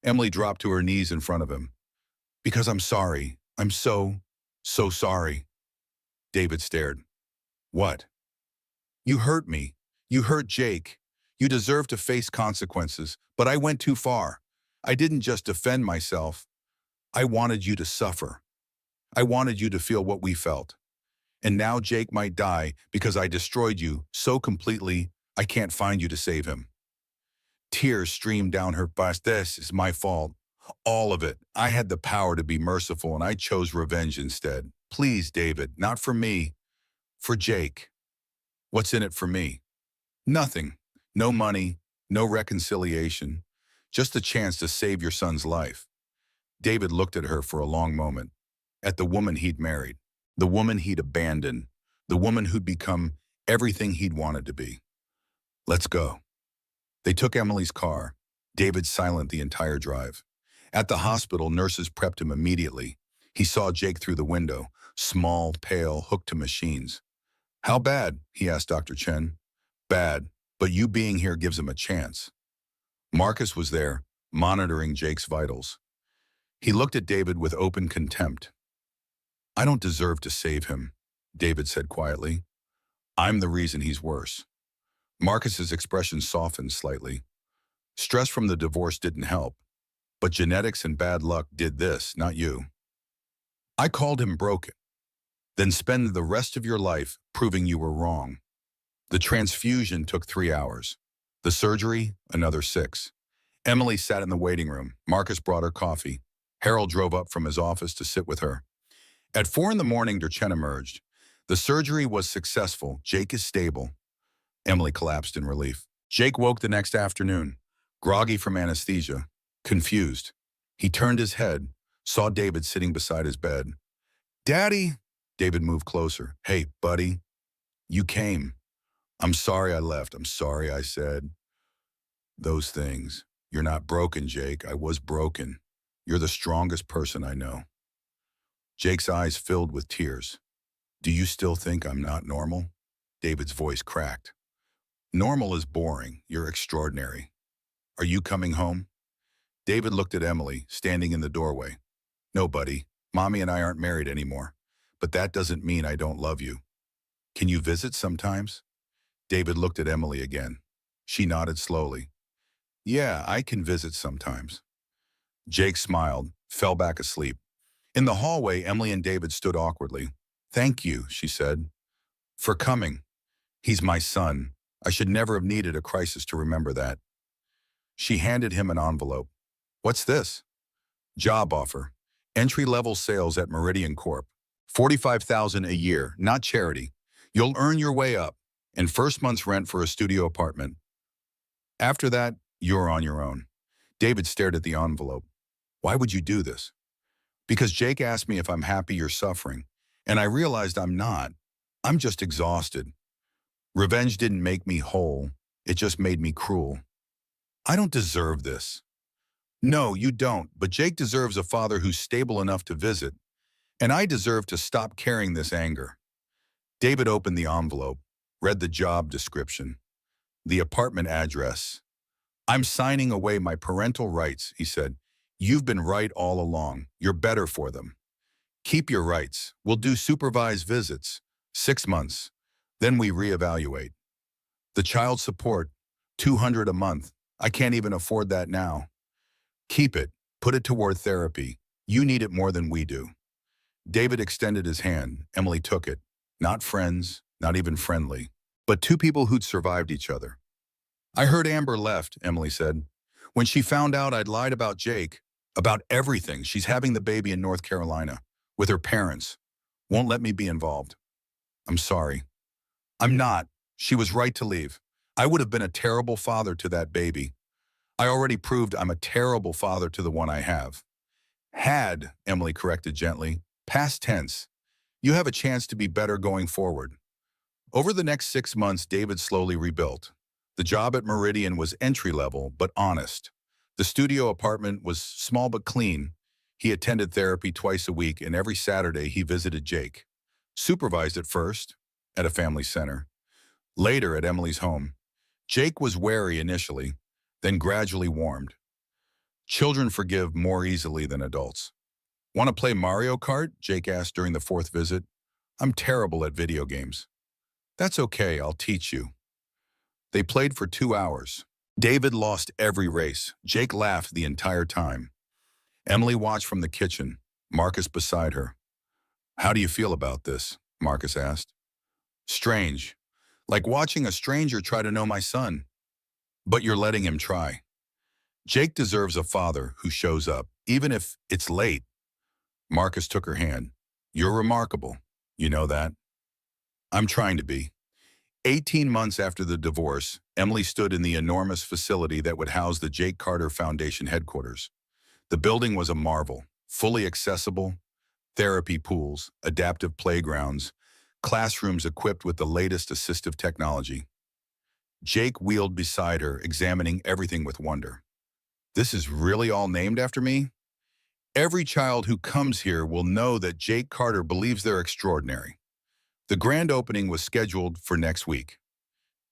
Emily dropped to her knees in front of him. Because I'm sorry. I'm so sorry. David stared. What? You hurt me. You hurt Jake. You deserve to face consequences, but I went too far. I didn't just defend myself. I wanted you to suffer. I wanted you to feel what we felt. And now Jake might die because I destroyed you so completely I can't find you to save him. Tears streamed down her face. This is my fault. All of it. I had the power to be merciful and I chose revenge instead. Please, David, not for me, for Jake. What's in it for me? Nothing. No money, no reconciliation, just a chance to save your son's life. David looked at her for a long moment, at the woman he'd married, the woman he'd abandoned, the woman who'd become everything he'd wanted to be. Let's go. They took Emily's car. David silent the entire drive. At the hospital, nurses prepped him immediately. He saw Jake through the window, small, pale, hooked to machines. How bad? He asked Dr. Chen. Bad, but you being here gives him a chance. Marcus was there, monitoring Jake's vitals. He looked at David with open contempt. I don't deserve to save him, David said quietly. I'm the reason he's worse. Marcus's expression softened slightly. Stress from the divorce didn't help, but genetics and bad luck did this, not you. I called him broken. Then spend the rest of your life proving you were wrong. The transfusion took 3 hours. The surgery, another 6. Emily sat in the waiting room. Marcus brought her coffee. Harold drove up from his office to sit with her. At 4 in the morning, Chen emerged. The surgery was successful. Jake is stable. Emily collapsed in relief. Jake woke the next afternoon, groggy from anesthesia, confused. He turned his head, saw David sitting beside his bed. Daddy! David moved closer. Hey, buddy. You came. I'm sorry I left. I'm sorry I said those things. You're not broken, Jake. I was broken. You're the strongest person I know. Jake's eyes filled with tears. Do you still think I'm not normal? David's voice cracked. Normal is boring. You're extraordinary. Are you coming home? David looked at Emily, standing in the doorway. No, buddy. Mommy and I aren't married anymore. But that doesn't mean I don't love you. Can you visit sometimes? David looked at Emily again. She nodded slowly. Yeah, I can visit sometimes. Jake smiled, fell back asleep. In the hallway, Emily and David stood awkwardly. Thank you, she said, for coming. He's my son. I should never have needed a crisis to remember that. She handed him an envelope. What's this? Job offer. Entry-level sales at Meridian Corp. $45,000 a year, not charity. You'll earn your way up, and first month's rent for a studio apartment. After that, you're on your own. David stared at the envelope. Why would you do this? Because Jake asked me if I'm happy you're suffering, and I realized I'm not. I'm just exhausted. Revenge didn't make me whole. It just made me cruel. I don't deserve this. No, you don't, but Jake deserves a father who's stable enough to visit, and I deserve to stop carrying this anger. David opened the envelope, read the job description, the apartment address. I'm signing away my parental rights, he said. You've been right all along. You're better for them. Keep your rights. We'll do supervised visits. 6 months. Then we reevaluate. The child support, $200 a month. I can't even afford that now. Keep it. Put it toward therapy. You need it more than we do. David extended his hand. Emily took it. Not friends, not even friendly, but 2 people who'd survived each other. I heard Amber left, Emily said. When she found out I'd lied about Jake, about everything, she's having the baby in North Carolina, with her parents. Won't let me be involved. I'm sorry. I'm not. She was right to leave. I would have been a terrible father to that baby. I already proved I'm a terrible father to the one I have. Had, Emily corrected gently, past tense. You have a chance to be better going forward. Over the next 6 months, David slowly rebuilt. The job at Meridian was entry-level, but honest. The studio apartment was small but clean. He attended therapy twice a week, and every Saturday he visited Jake. Supervised at first, at a family center. Later at Emily's home. Jake was wary initially, then gradually warmed. Children forgive more easily than adults. Want to play Mario Kart? Jake asked during the 4th visit. I'm terrible at video games. That's okay, I'll teach you. They played for 2 hours. David lost every race. Jake laughed the entire time. Emily watched from the kitchen, Marcus beside her. How do you feel about this? Marcus asked. Strange. Like watching a stranger try to know my son. But you're letting him try. Jake deserves a father who shows up, even if it's late. Marcus took her hand. You're remarkable. You know that? I'm trying to be. 18 months after the divorce, Emily stood in the enormous facility that would house the Jake Carter Foundation headquarters. The building was a marvel, fully accessible, therapy pools, adaptive playgrounds, classrooms equipped with the latest assistive technology. Jake wheeled beside her, examining everything with wonder. This is really all named after me? Every child who comes here will know that Jake Carter believes they're extraordinary. The grand opening was scheduled for next week.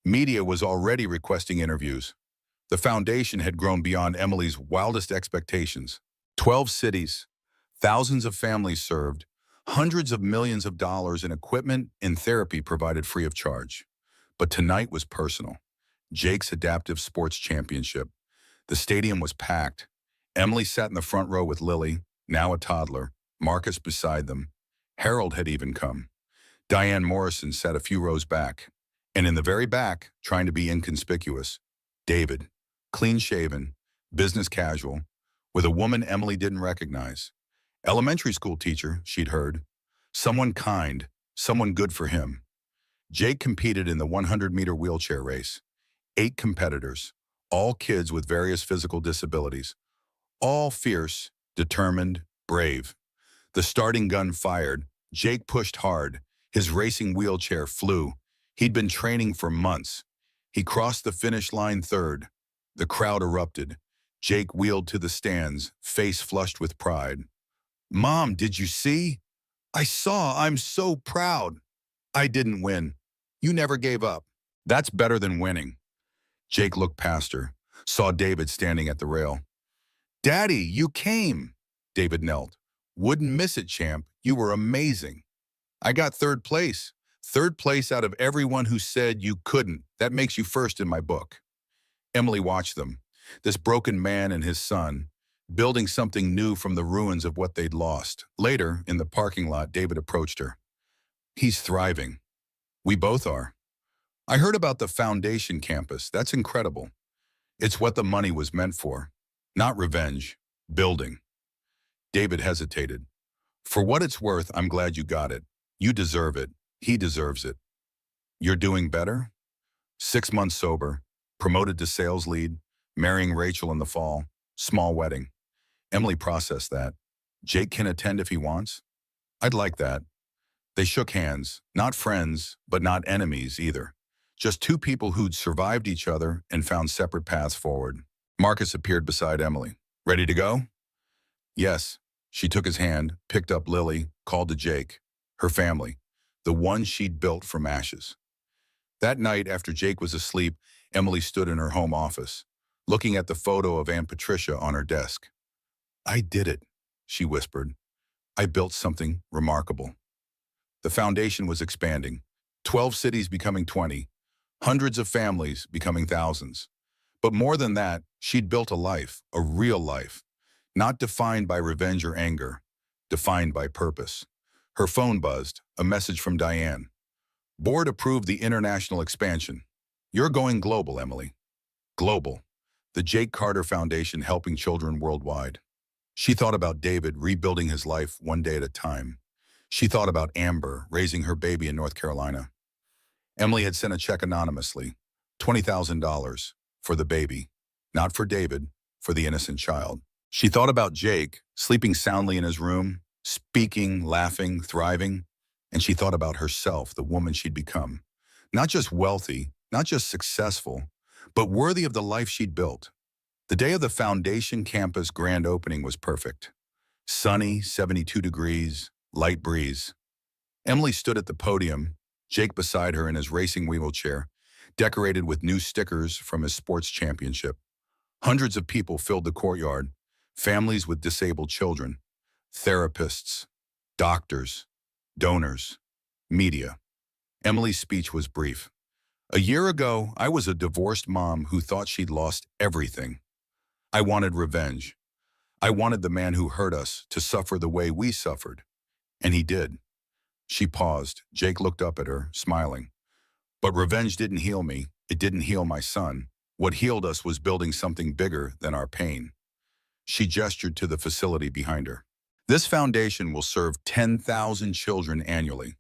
Media was already requesting interviews. The foundation had grown beyond Emily's wildest expectations. 12 cities, thousands of families served, hundreds of millions of dollars in equipment and therapy provided free of charge. But tonight was personal. Jake's Adaptive Sports Championship. The stadium was packed. Emily sat in the front row with Lily, now a toddler, Marcus beside them. Harold had even come. Diane Morrison sat a few rows back. And in the very back, trying to be inconspicuous, David, clean-shaven, business casual, with a woman Emily didn't recognize. Elementary school teacher, she'd heard. Someone kind, someone good for him. Jake competed in the 100-meter wheelchair race. 8 competitors, all kids with various physical disabilities. All fierce, determined, brave. The starting gun fired. Jake pushed hard. His racing wheelchair flew. He'd been training for months. He crossed the finish line third. The crowd erupted. Jake wheeled to the stands, face flushed with pride. Mom, did you see? I saw. I'm so proud. I didn't win. You never gave up. That's better than winning. Jake looked past her, saw David standing at the rail. Daddy, you came. David knelt. Wouldn't miss it, champ. You were amazing. I got third place. Third place out of everyone who said you couldn't. That makes you first in my book. Emily watched them, this broken man and his son, building something new from the ruins of what they'd lost. Later, in the parking lot, David approached her. He's thriving. We both are. I heard about the foundation campus. That's incredible. It's what the money was meant for. Not revenge. Building. David hesitated. For what it's worth, I'm glad you got it. You deserve it. He deserves it. You're doing better? 6 months sober, promoted to sales lead, marrying Rachel in the fall, small wedding. Emily processed that. Jake can attend if he wants? I'd like that. They shook hands, not friends, but not enemies either. Just 2 people who'd survived each other and found separate paths forward. Marcus appeared beside Emily. Ready to go? Yes. She took his hand, picked up Lily, called to Jake, her family, the one she'd built from ashes. That night, after Jake was asleep, Emily stood in her home office, looking at the photo of Aunt Patricia on her desk. I did it, she whispered. I built something remarkable. The foundation was expanding, 12 cities becoming 20, hundreds of families becoming thousands. But more than that, she'd built a life, a real life, not defined by revenge or anger, defined by purpose. Her phone buzzed, a message from Diane. Board approved the international expansion. You're going global, Emily. Global. The Jake Carter Foundation helping children worldwide. She thought about David rebuilding his life one day at a time. She thought about Amber raising her baby in North Carolina. Emily had sent a check anonymously, $20,000 for the baby, not for David, for the innocent child. She thought about Jake, sleeping soundly in his room, speaking, laughing, thriving, and she thought about herself, the woman she'd become. Not just wealthy, not just successful, but worthy of the life she'd built. The day of the foundation campus grand opening was perfect. Sunny, 72 degrees, light breeze. Emily stood at the podium, Jake beside her in his racing wheelchair, decorated with new stickers from his sports championship. Hundreds of people filled the courtyard, families with disabled children, therapists, doctors, donors, media. Emily's speech was brief. A year ago, I was a divorced mom who thought she'd lost everything. I wanted revenge. I wanted the man who hurt us to suffer the way we suffered. And he did. She paused. Jake looked up at her, smiling. But revenge didn't heal me. It didn't heal my son. What healed us was building something bigger than our pain. She gestured to the facility behind her. This foundation will serve 10,000 children annually.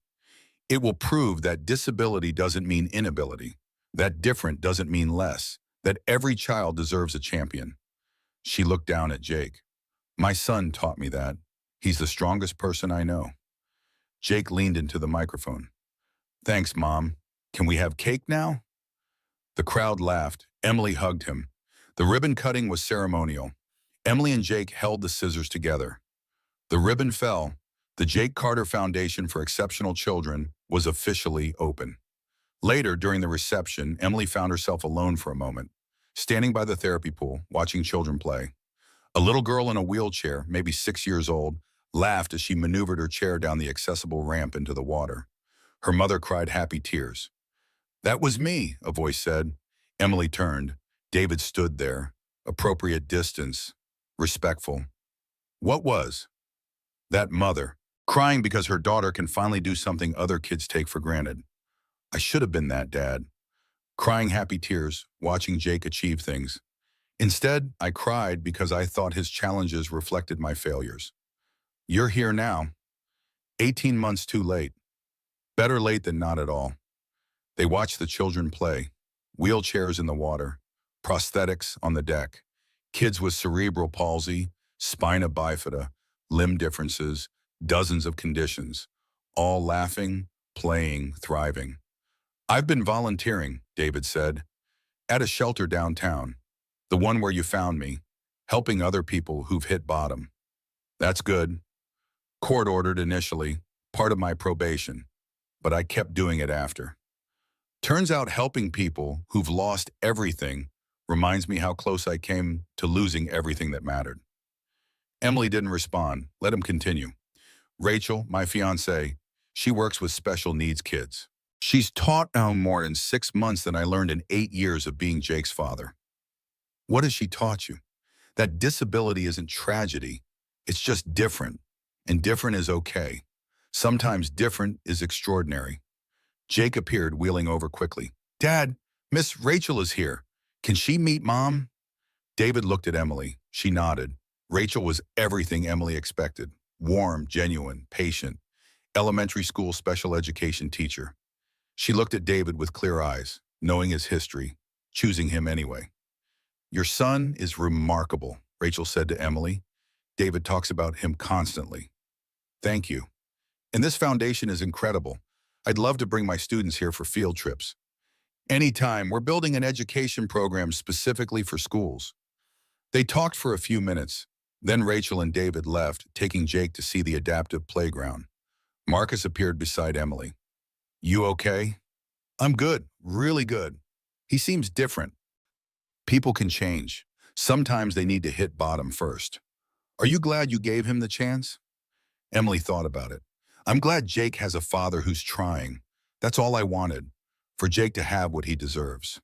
It will prove that disability doesn't mean inability, that different doesn't mean less, that every child deserves a champion. She looked down at Jake. My son taught me that. He's the strongest person I know. Jake leaned into the microphone. Thanks, Mom. Can we have cake now? The crowd laughed. Emily hugged him. The ribbon cutting was ceremonial. Emily and Jake held the scissors together. The ribbon fell. The Jake Carter Foundation for Exceptional Children was officially open. Later, during the reception, Emily found herself alone for a moment, standing by the therapy pool, watching children play. A little girl in a wheelchair, maybe 6 years old, laughed as she maneuvered her chair down the accessible ramp into the water. Her mother cried happy tears. That was me, a voice said. Emily turned. David stood there, appropriate distance, respectful. What was? That mother, crying because her daughter can finally do something other kids take for granted. I should have been that dad. Crying happy tears, watching Jake achieve things. Instead, I cried because I thought his challenges reflected my failures. You're here now. 18 months too late. Better late than not at all. They watched the children play. Wheelchairs in the water, prosthetics on the deck, kids with cerebral palsy, spina bifida, limb differences, dozens of conditions, all laughing, playing, thriving. I've been volunteering, David said, at a shelter downtown, the one where you found me, helping other people who've hit bottom. That's good. Court-ordered initially, part of my probation, but I kept doing it after. Turns out helping people who've lost everything reminds me how close I came to losing everything that mattered. Emily didn't respond. Let him continue. Rachel, my fiancée, she works with special needs kids. She's taught now more in 6 months than I learned in 8 years of being Jake's father. What has she taught you? That disability isn't tragedy. It's just different. And different is okay. Sometimes different is extraordinary. Jake appeared, wheeling over quickly. Dad, Miss Rachel is here. Can she meet Mom? David looked at Emily. She nodded. Rachel was everything Emily expected. Warm, genuine, patient. Elementary school special education teacher. She looked at David with clear eyes, knowing his history, choosing him anyway. Your son is remarkable, Rachel said to Emily. David talks about him constantly. Thank you. And this foundation is incredible. I'd love to bring my students here for field trips. Anytime. We're building an education program specifically for schools. They talked for a few minutes. Then Rachel and David left, taking Jake to see the adaptive playground. Marcus appeared beside Emily. You okay? I'm good, really good. He seems different. People can change. Sometimes they need to hit bottom first. Are you glad you gave him the chance? Emily thought about it. I'm glad Jake has a father who's trying. That's all I wanted, for Jake to have what he deserves.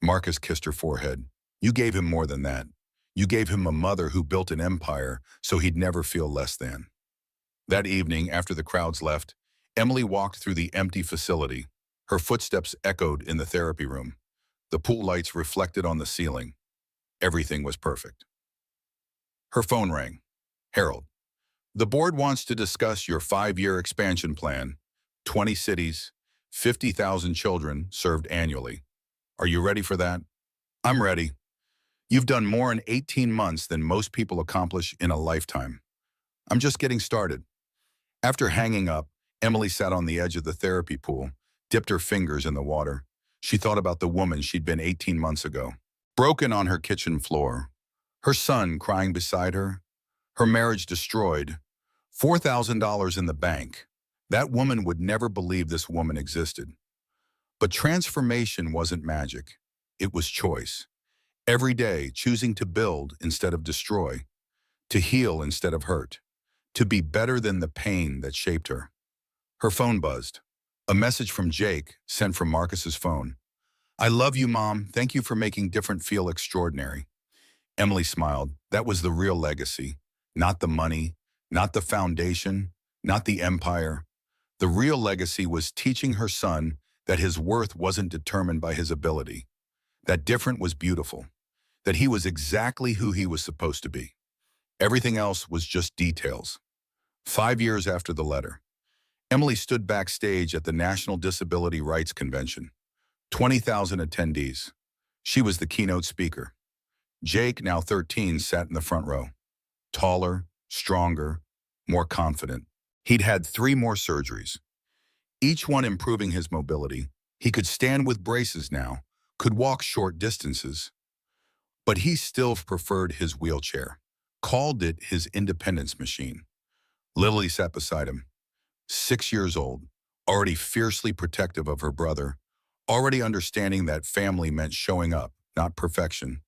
Marcus kissed her forehead. You gave him more than that. You gave him a mother who built an empire so he'd never feel less than. That evening, after the crowds left, Emily walked through the empty facility. Her footsteps echoed in the therapy room. The pool lights reflected on the ceiling. Everything was perfect. Her phone rang. Harold. The board wants to discuss your 5-year expansion plan. 20 cities, 50,000 children served annually. Are you ready for that? I'm ready. You've done more in 18 months than most people accomplish in a lifetime. I'm just getting started. After hanging up, Emily sat on the edge of the therapy pool, dipped her fingers in the water. She thought about the woman she'd been 18 months ago, broken on her kitchen floor, her son crying beside her, her marriage destroyed, $4,000 in the bank. That woman would never believe this woman existed. But transformation wasn't magic. It was choice. Every day, choosing to build instead of destroy, to heal instead of hurt, to be better than the pain that shaped her. Her phone buzzed. A message from Jake, sent from Marcus's phone. I love you, Mom. Thank you for making different feel extraordinary. Emily smiled. That was the real legacy. Not the money, not the foundation, not the empire. The real legacy was teaching her son that his worth wasn't determined by his ability, That different was beautiful, that he was exactly who he was supposed to be. Everything else was just details. 5 years after the letter, Emily stood backstage at the National Disability Rights Convention. 20,000 attendees. She was the keynote speaker. Jake, now 13, sat in the front row. Taller, stronger, more confident. He'd had 3 more surgeries, each one improving his mobility. He could stand with braces now, could walk short distances. But he still preferred his wheelchair, called it his independence machine. Lily sat beside him, 6 years old, already fiercely protective of her brother, already understanding that family meant showing up, not perfection.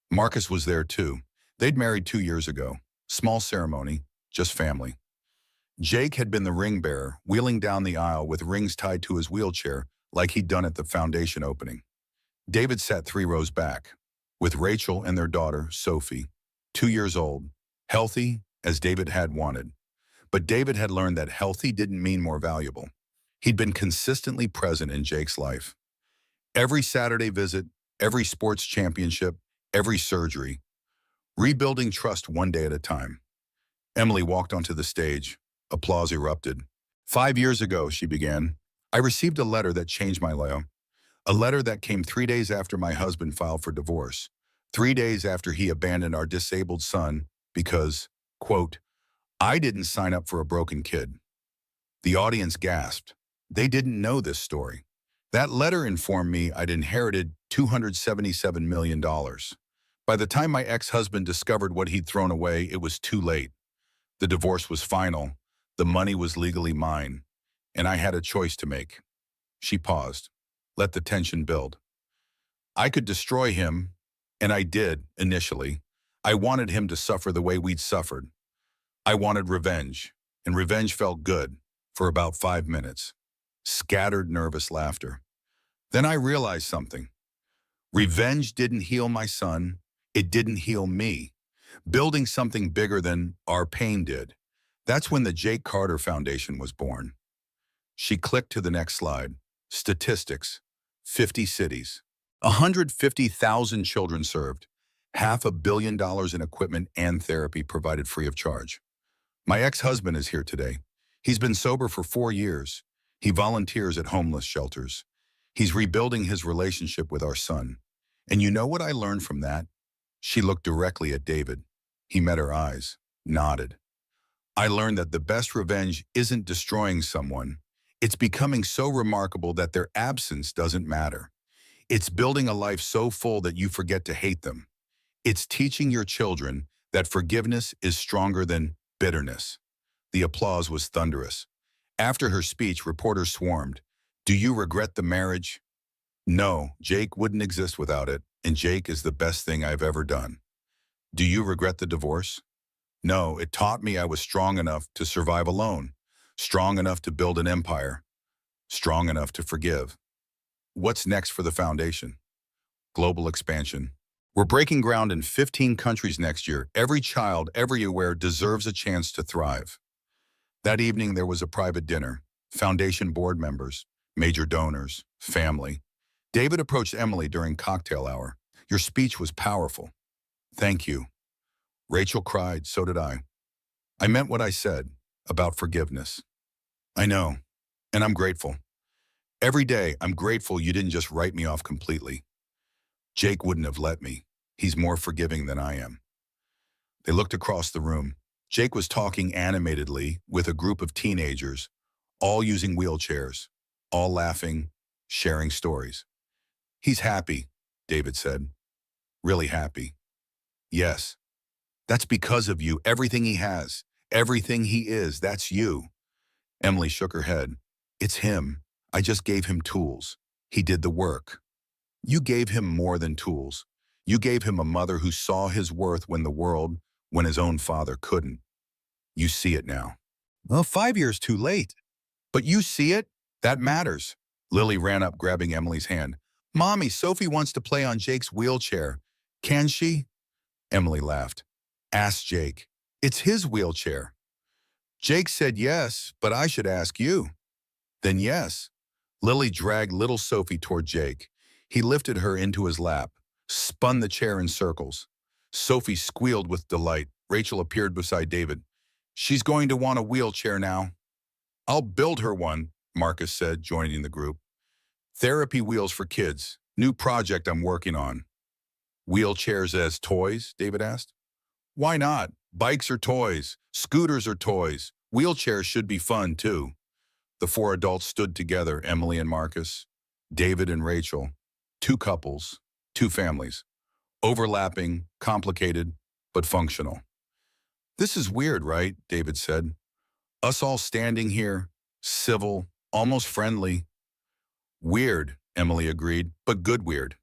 Marcus was there too. They'd married 2 years ago. Small ceremony, just family. Jake had been the ring bearer, wheeling down the aisle with rings tied to his wheelchair like he'd done at the foundation opening. David sat 3 rows back, with Rachel and their daughter, Sophie, 2 years old, healthy as David had wanted. But David had learned that healthy didn't mean more valuable. He'd been consistently present in Jake's life. Every Saturday visit, every sports championship, every surgery, rebuilding trust one day at a time. Emily walked onto the stage. Applause erupted. 5 years ago, she began, I received a letter that changed my life. A letter that came 3 days after my husband filed for divorce. 3 days after he abandoned our disabled son because, quote, I didn't sign up for a broken kid. The audience gasped. They didn't know this story. That letter informed me I'd inherited $277 million. By the time my ex-husband discovered what he'd thrown away, it was too late. The divorce was final. The money was legally mine. And I had a choice to make. She paused. Let the tension build. I could destroy him, and I did, initially. I wanted him to suffer the way we'd suffered. I wanted revenge, and revenge felt good for about 5 minutes. Scattered, nervous laughter. Then I realized something. Revenge didn't heal my son. It didn't heal me. Building something bigger than our pain did. That's when the Jake Carter Foundation was born. She clicked to the next slide. Statistics. 50 cities. 150,000 children served. $500 million in equipment and therapy provided free of charge. My ex-husband is here today. He's been sober for 4 years. He volunteers at homeless shelters. He's rebuilding his relationship with our son. And you know what I learned from that? She looked directly at David. He met her eyes, nodded. I learned that the best revenge isn't destroying someone. It's becoming so remarkable that their absence doesn't matter. It's building a life so full that you forget to hate them. It's teaching your children that forgiveness is stronger than bitterness. The applause was thunderous. After her speech, reporters swarmed. Do you regret the marriage? No, Jake wouldn't exist without it, and Jake is the best thing I've ever done. Do you regret the divorce? No, it taught me I was strong enough to survive alone, strong enough to build an empire, strong enough to forgive. What's next for the foundation? Global expansion. We're breaking ground in 15 countries next year. Every child everywhere deserves a chance to thrive. That evening, there was a private dinner. Foundation board members, major donors, family. David approached Emily during cocktail hour. Your speech was powerful. Thank you. Rachel cried, so did I. I meant what I said about forgiveness. I know, and I'm grateful. Every day, I'm grateful you didn't just write me off completely. Jake wouldn't have let me. He's more forgiving than I am. They looked across the room. Jake was talking animatedly with a group of teenagers, all using wheelchairs, all laughing, sharing stories. He's happy, David said. Really happy. Yes. That's because of you. Everything he has, everything he is, that's you. Emily shook her head. It's him. I just gave him tools. He did the work. You gave him more than tools. You gave him a mother who saw his worth when his own father couldn't. You see it now. Well, 5 years too late. But you see it? That matters. Lily ran up, grabbing Emily's hand. Mommy, Sophie wants to play on Jake's wheelchair. Can she? Emily laughed. Ask Jake. It's his wheelchair. Jake said yes, but I should ask you. Then yes. Lily dragged little Sophie toward Jake. He lifted her into his lap, spun the chair in circles. Sophie squealed with delight. Rachel appeared beside David. "She's going to want a wheelchair now." "I'll build her one," Marcus said, joining the group. "Therapy wheels for kids. New project I'm working on." "Wheelchairs as toys?" David asked. "Why not? Bikes are toys. Scooters are toys. Wheelchairs should be fun, too." The four adults stood together, Emily and Marcus, David and Rachel. Two couples, two families. Overlapping, complicated, but functional. "This is weird, right?" David said. "Us all standing here, civil, almost friendly." "Weird," Emily agreed, "but good weird."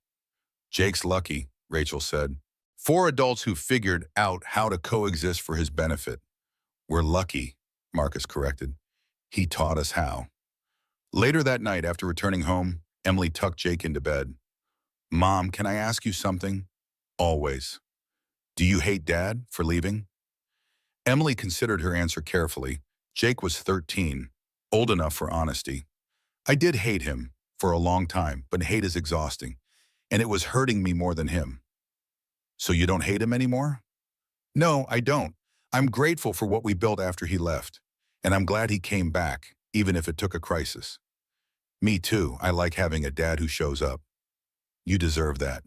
"Jake's lucky," Rachel said. "Four adults who figured out how to coexist for his benefit." "We're lucky," Marcus corrected. "He taught us how." Later that night, after returning home, Emily tucked Jake into bed. "Mom, can I ask you something?" "Always." "Do you hate Dad for leaving?" Emily considered her answer carefully. Jake was 13, old enough for honesty. "I did hate him for a long time, but hate is exhausting, and it was hurting me more than him." "So you don't hate him anymore?" "No, I don't. I'm grateful for what we built after he left, and I'm glad he came back, even if it took a crisis." "Me too. I like having a dad who shows up." "You deserve that."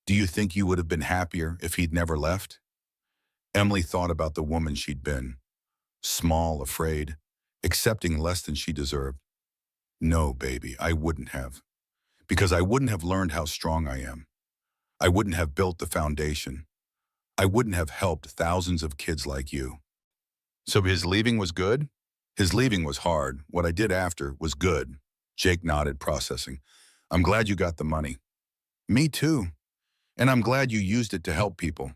"Do you think you would have been happier if he'd never left?" Emily thought about the woman she'd been. Small, afraid, accepting less than she deserved. "No, baby, I wouldn't have. Because I wouldn't have learned how strong I am. I wouldn't have built the foundation. I wouldn't have helped thousands of kids like you." "So his leaving was good?" "His leaving was hard. What I did after was good." Jake nodded, processing. "I'm glad you got the money." "Me too. And I'm glad you used it to help people.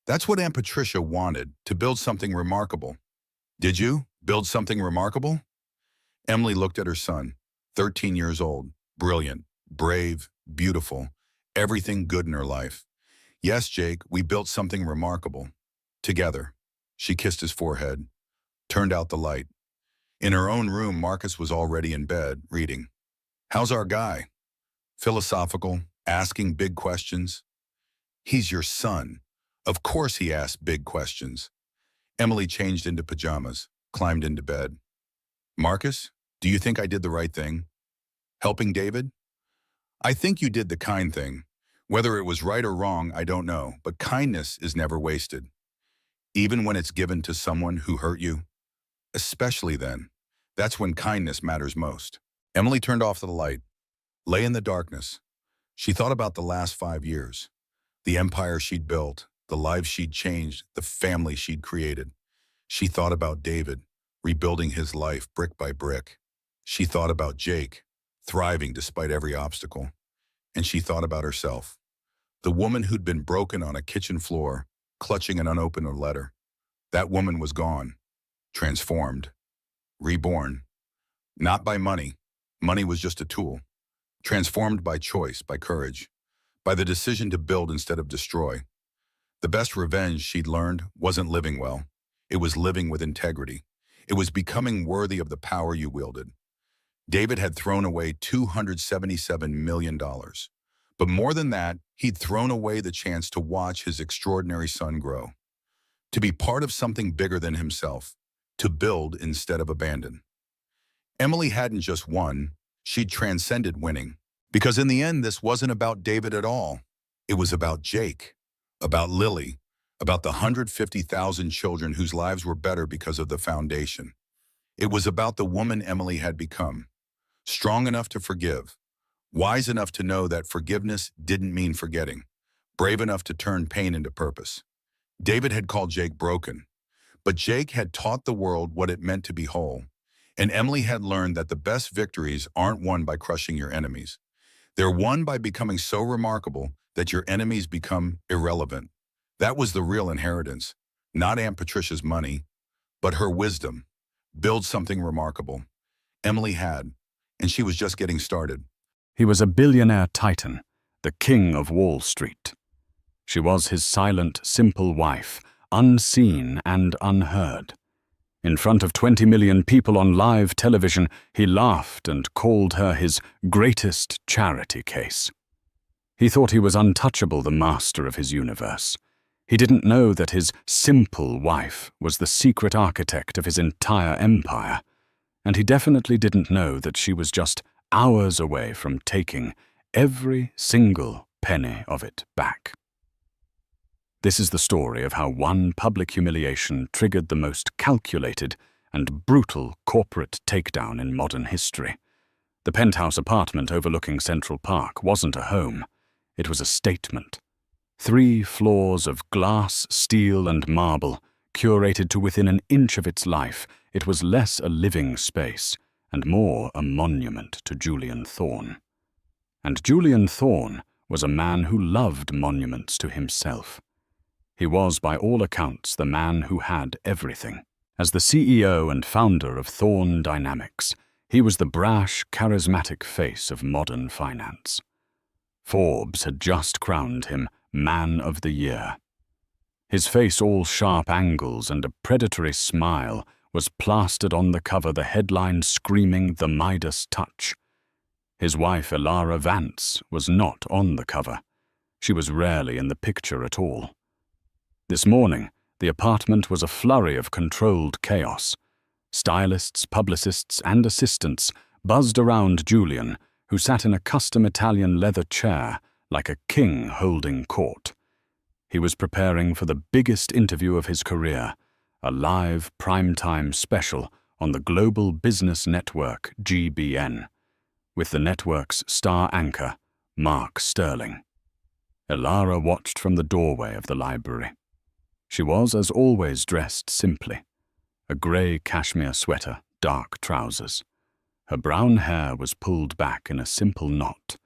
That's what Aunt Patricia wanted, to build something remarkable." "Did you build something remarkable?" Emily looked at her son, 13 years old, brilliant, brave, beautiful, everything good in her life. "Yes, Jake, we built something remarkable. Together." She kissed his forehead, turned out the light. In her own room, Marcus was already in bed, reading. "How's our guy?" "Philosophical, asking big questions." "He's your son. Of course he asks big questions." Emily changed into pajamas, climbed into bed. "Marcus, do you think I did the right thing? Helping David?" "I think you did the kind thing. Whether it was right or wrong, I don't know, but kindness is never wasted. Even when it's given to someone who hurt you. Especially then. That's when kindness matters most." Emily turned off the light, lay in the darkness. She thought about the last 5 years. The empire she'd built, the lives she'd changed, the family she'd created. She thought about David, rebuilding his life brick by brick. She thought about Jake, thriving despite every obstacle. And she thought about herself, the woman who'd been broken on a kitchen floor, clutching an unopened letter. That woman was gone, transformed, reborn. Not by money. Money was just a tool. Transformed by choice, by courage, by the decision to build instead of destroy. The best revenge she'd learned wasn't living well. It was living with integrity. It was becoming worthy of the power you wielded. David had thrown away $277 million. But more than that, he'd thrown away the chance to watch his extraordinary son grow. To be part of something bigger than himself. To build instead of abandon. Emily hadn't just won, she'd transcended winning. Because in the end, this wasn't about David at all. It was about Jake, about Lily, about the 150,000 children whose lives were better because of the foundation. It was about the woman Emily had become, strong enough to forgive, wise enough to know that forgiveness didn't mean forgetting, brave enough to turn pain into purpose. David had called Jake broken, but Jake had taught the world what it meant to be whole. And Emily had learned that the best victories aren't won by crushing your enemies. They're won by becoming so remarkable that your enemies become irrelevant. That was the real inheritance, not Aunt Patricia's money, but her wisdom. Build something remarkable. Emily had, and she was just getting started. He was a billionaire titan, the king of Wall Street. She was his silent, simple wife, unseen and unheard. In front of 20 million people on live television, he laughed and called her his greatest charity case. He thought he was untouchable, the master of his universe. He didn't know that his simple wife was the secret architect of his entire empire, and he definitely didn't know that she was just hours away from taking every single penny of it back. This is the story of how one public humiliation triggered the most calculated and brutal corporate takedown in modern history. The penthouse apartment overlooking Central Park wasn't a home. It was a statement. 3 floors of glass, steel, and marble, curated to within an inch of its life. It was less a living space and more a monument to Julian Thorne. And Julian Thorne was a man who loved monuments to himself. He was, by all accounts, the man who had everything. As the CEO and founder of Thorne Dynamics, he was the brash, charismatic face of modern finance. Forbes had just crowned him Man of the Year. His face, all sharp angles and a predatory smile, was plastered on the cover, the headline screaming "The Midas Touch." His wife, Elara Vance, was not on the cover. She was rarely in the picture at all. This morning, the apartment was a flurry of controlled chaos. Stylists, publicists, and assistants buzzed around Julian, who sat in a custom Italian leather chair like a king holding court. He was preparing for the biggest interview of his career, a live primetime special on the global business network GBN, with the network's star anchor, Mark Sterling. Elara watched from the doorway of the library. She was, as always, dressed simply. A grey cashmere sweater, dark trousers. Her brown hair was pulled back in a simple knot.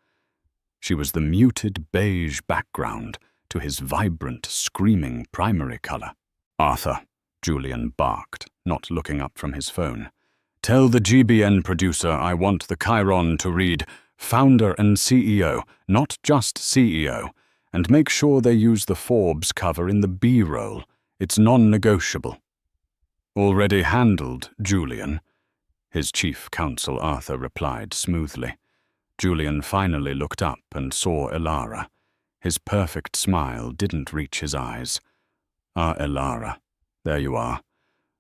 She was the muted beige background to his vibrant, screaming primary colour. "Arthur," Julian barked, not looking up from his phone. "Tell the GBN producer I want the chyron to read Founder and CEO, not just CEO, and make sure they use the Forbes cover in the B-roll. It's non-negotiable." "Already handled, Julian," his chief counsel Arthur replied smoothly. Julian finally looked up and saw Elara. His perfect smile didn't reach his eyes. "Ah, Elara, there you are.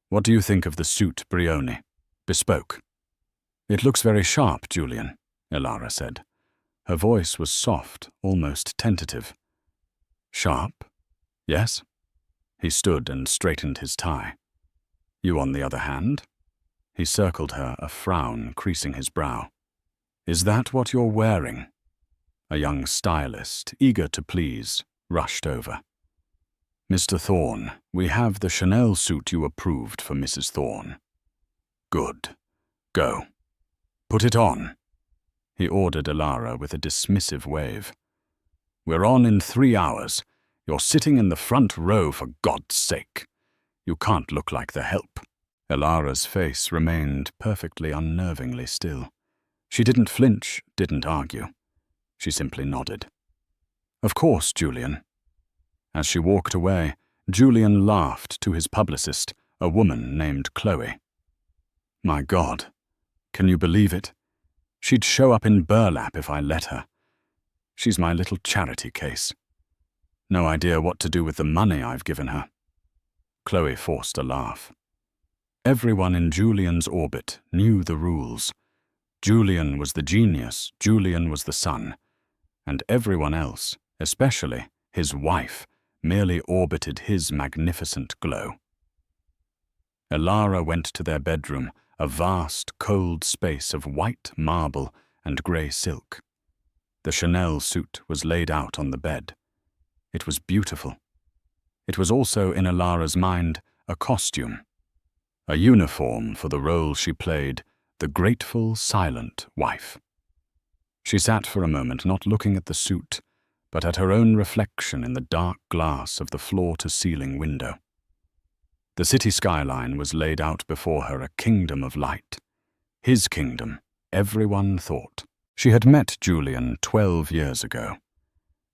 What do you think of the suit, Brioni? Bespoke." "It looks very sharp, Julian," Elara said. Her voice was soft, almost tentative. "Sharp? Yes?" He stood and straightened his tie. "You, on the other hand?" He circled her, a frown creasing his brow. "Is that what you're wearing?" A young stylist, eager to please, rushed over. "Mr. Thorne, we have the Chanel suit you approved for Mrs. Thorne." "Good. Go. Put it on," he ordered Elara with a dismissive wave. "We're on in 3 hours. You're sitting in the front row, for God's sake. You can't look like the help." Elara's face remained perfectly unnervingly still. She didn't flinch, didn't argue. She simply nodded. "Of course, Julian." As she walked away, Julian laughed to his publicist, a woman named Chloe. "My God, can you believe it? She'd show up in burlap if I let her. She's my little charity case. No idea what to do with the money I've given her." Chloe forced a laugh. Everyone in Julian's orbit knew the rules. Julian was the genius, Julian was the sun, and everyone else, especially his wife, merely orbited his magnificent glow. Elara went to their bedroom, a vast, cold space of white marble and grey silk. The Chanel suit was laid out on the bed. It was beautiful. It was also, in Elara's mind, a costume, a uniform for the role she played, the grateful, silent wife. She sat for a moment, not looking at the suit, but at her own reflection in the dark glass of the floor-to-ceiling window. The city skyline was laid out before her, a kingdom of light. His kingdom, everyone thought. She had met Julian 12 years ago.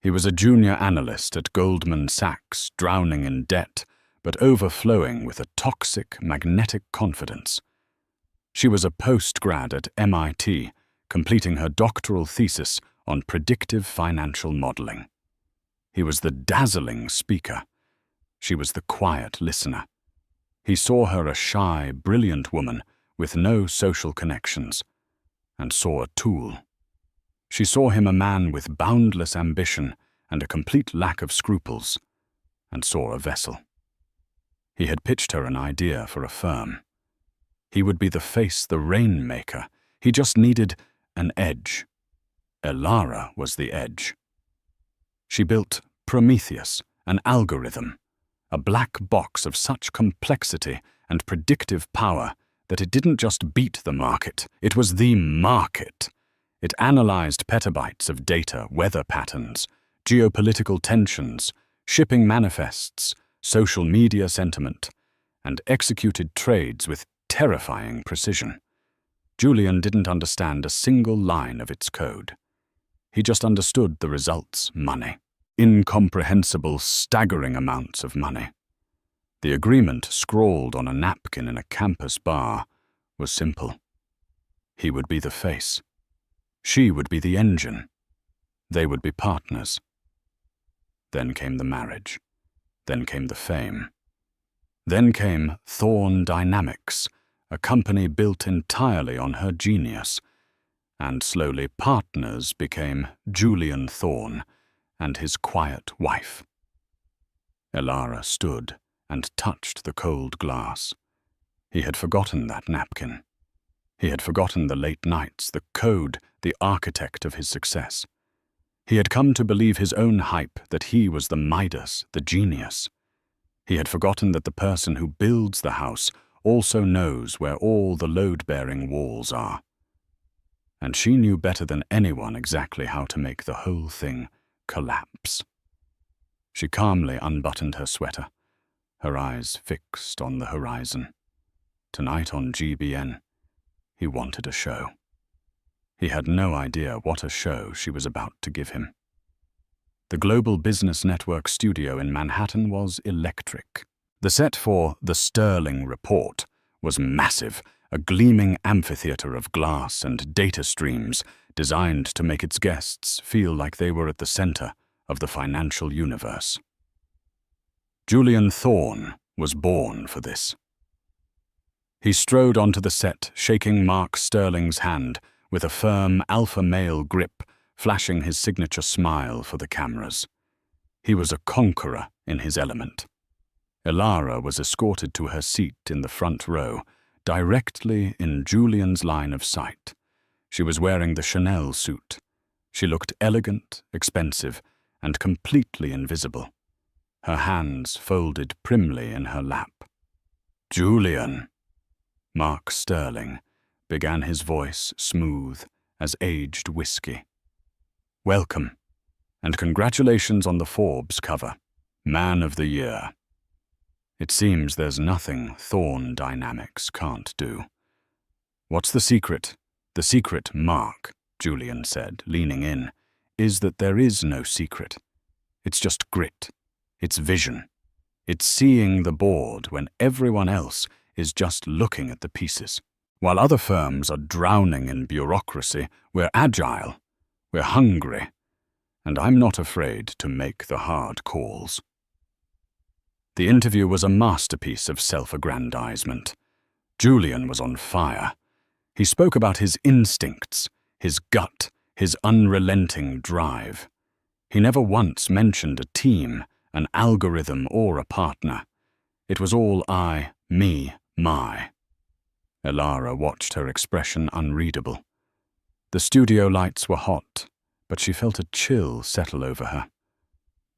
He was a junior analyst at Goldman Sachs, drowning in debt, but overflowing with a toxic, magnetic confidence. She was a postgrad at MIT, completing her doctoral thesis on predictive financial modeling. He was the dazzling speaker. She was the quiet listener. He saw her a shy, brilliant woman with no social connections, and saw a tool. She saw him a man with boundless ambition and a complete lack of scruples, and saw a vessel. He had pitched her an idea for a firm. He would be the face, the rainmaker. He just needed an edge. Elara was the edge. She built Prometheus, an algorithm, a black box of such complexity and predictive power that it didn't just beat the market, it was the market. It analyzed petabytes of data, weather patterns, geopolitical tensions, shipping manifests, social media sentiment, and executed trades with terrifying precision. Julian didn't understand a single line of its code. He just understood the results: money. Incomprehensible, staggering amounts of money. The agreement, scrawled on a napkin in a campus bar, was simple. He would be the face. She would be the engine. They would be partners. Then came the marriage. Then came the fame. Then came Thorne Dynamics, a company built entirely on her genius. And slowly partners became Julian Thorne and his quiet wife. Elara stood and touched the cold glass. He had forgotten that napkin. He had forgotten the late nights, the code, the architect of his success. He had come to believe his own hype that he was the Midas, the genius. He had forgotten that the person who builds the house also knows where all the load-bearing walls are. And she knew better than anyone exactly how to make the whole thing collapse. She calmly unbuttoned her sweater, her eyes fixed on the horizon. Tonight on GBN, he wanted a show. He had no idea what a show she was about to give him. The Global Business Network studio in Manhattan was electric. The set for The Sterling Report was massive, a gleaming amphitheater of glass and data streams designed to make its guests feel like they were at the center of the financial universe. Julian Thorne was born for this. He strode onto the set, shaking Mark Sterling's hand with a firm alpha male grip, flashing his signature smile for the cameras. He was a conqueror in his element. Elara was escorted to her seat in the front row, directly in Julian's line of sight. She was wearing the Chanel suit. She looked elegant, expensive, and completely invisible. Her hands folded primly in her lap. "Julian," Mark Sterling began, his voice smooth as aged whiskey. "Welcome, and congratulations on the Forbes cover, Man of the Year. It seems there's nothing Thorne Dynamics can't do." "What's the secret?" "The secret, Mark," Julian said, leaning in, "is that there is no secret. It's just grit. It's vision. It's seeing the board when everyone else is just looking at the pieces. While other firms are drowning in bureaucracy, we're agile, we're hungry, and I'm not afraid to make the hard calls." The interview was a masterpiece of self-aggrandizement. Julian was on fire. He spoke about his instincts, his gut, his unrelenting drive. He never once mentioned a team, an algorithm, or a partner. It was all I, me, my. Elara watched her expression unreadable. The studio lights were hot, but she felt a chill settle over her.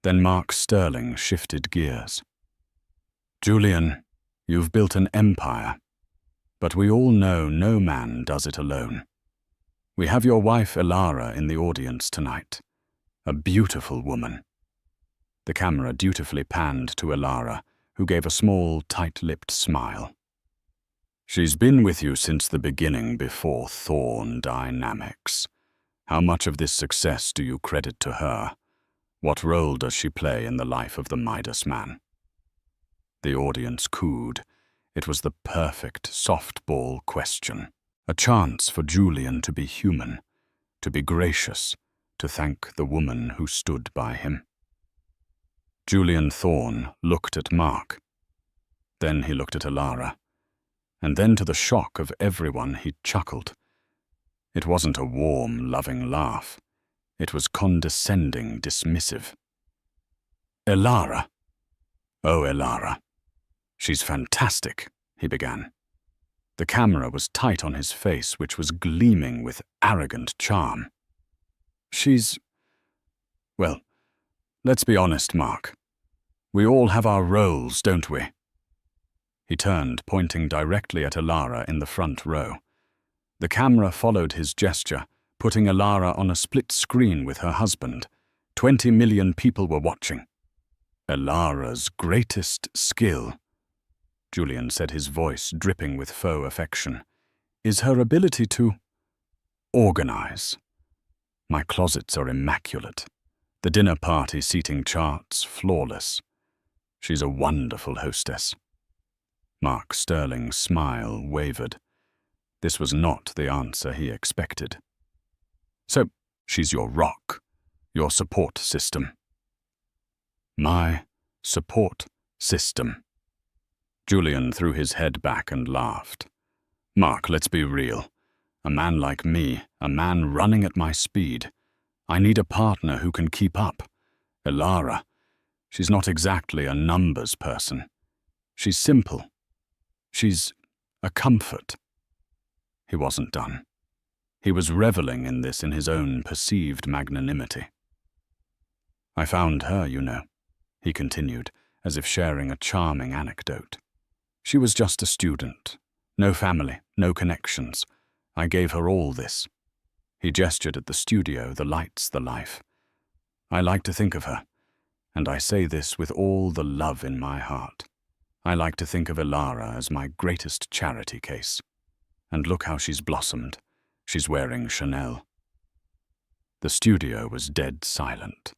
Then Mark Sterling shifted gears. "Julian, you've built an empire, but we all know no man does it alone. We have your wife Elara in the audience tonight, a beautiful woman." The camera dutifully panned to Elara, who gave a small, tight-lipped smile. "She's been with you since the beginning before Thorne Dynamics. How much of this success do you credit to her? What role does she play in the life of the Midas man?" The audience cooed. It was the perfect softball question. A chance for Julian to be human, to be gracious, to thank the woman who stood by him. Julian Thorne looked at Mark. Then he looked at Alara. And then, to the shock of everyone, he chuckled. It wasn't a warm, loving laugh. It was condescending, dismissive. Alara. Oh, Alara. She's fantastic, he began. The camera was tight on his face, which was gleaming with arrogant charm. Well, let's be honest, Mark. We all have our roles, don't we? He turned, pointing directly at Alara in the front row. The camera followed his gesture, putting Alara on a split screen with her husband. 20 million people were watching. Alara's greatest skill, Julian said, his voice dripping with faux affection, is her ability to organize. My closets are immaculate. The dinner party seating charts flawless. She's a wonderful hostess. Mark Sterling's smile wavered. This was not the answer he expected. So, she's your rock, your support system. My support system. Julian threw his head back and laughed. Mark, let's be real. A man like me, a man running at my speed. I need a partner who can keep up. Alara, she's not exactly a numbers person. She's simple. She's a comfort. He wasn't done. He was reveling in this in his own perceived magnanimity. I found her, you know, he continued, as if sharing a charming anecdote. She was just a student. No family, no connections. I gave her all this. He gestured at the studio, the lights, the life. I like to think of her, and I say this with all the love in my heart. I like to think of Alara as my greatest charity case. And look how she's blossomed. She's wearing Chanel. The studio was dead silent.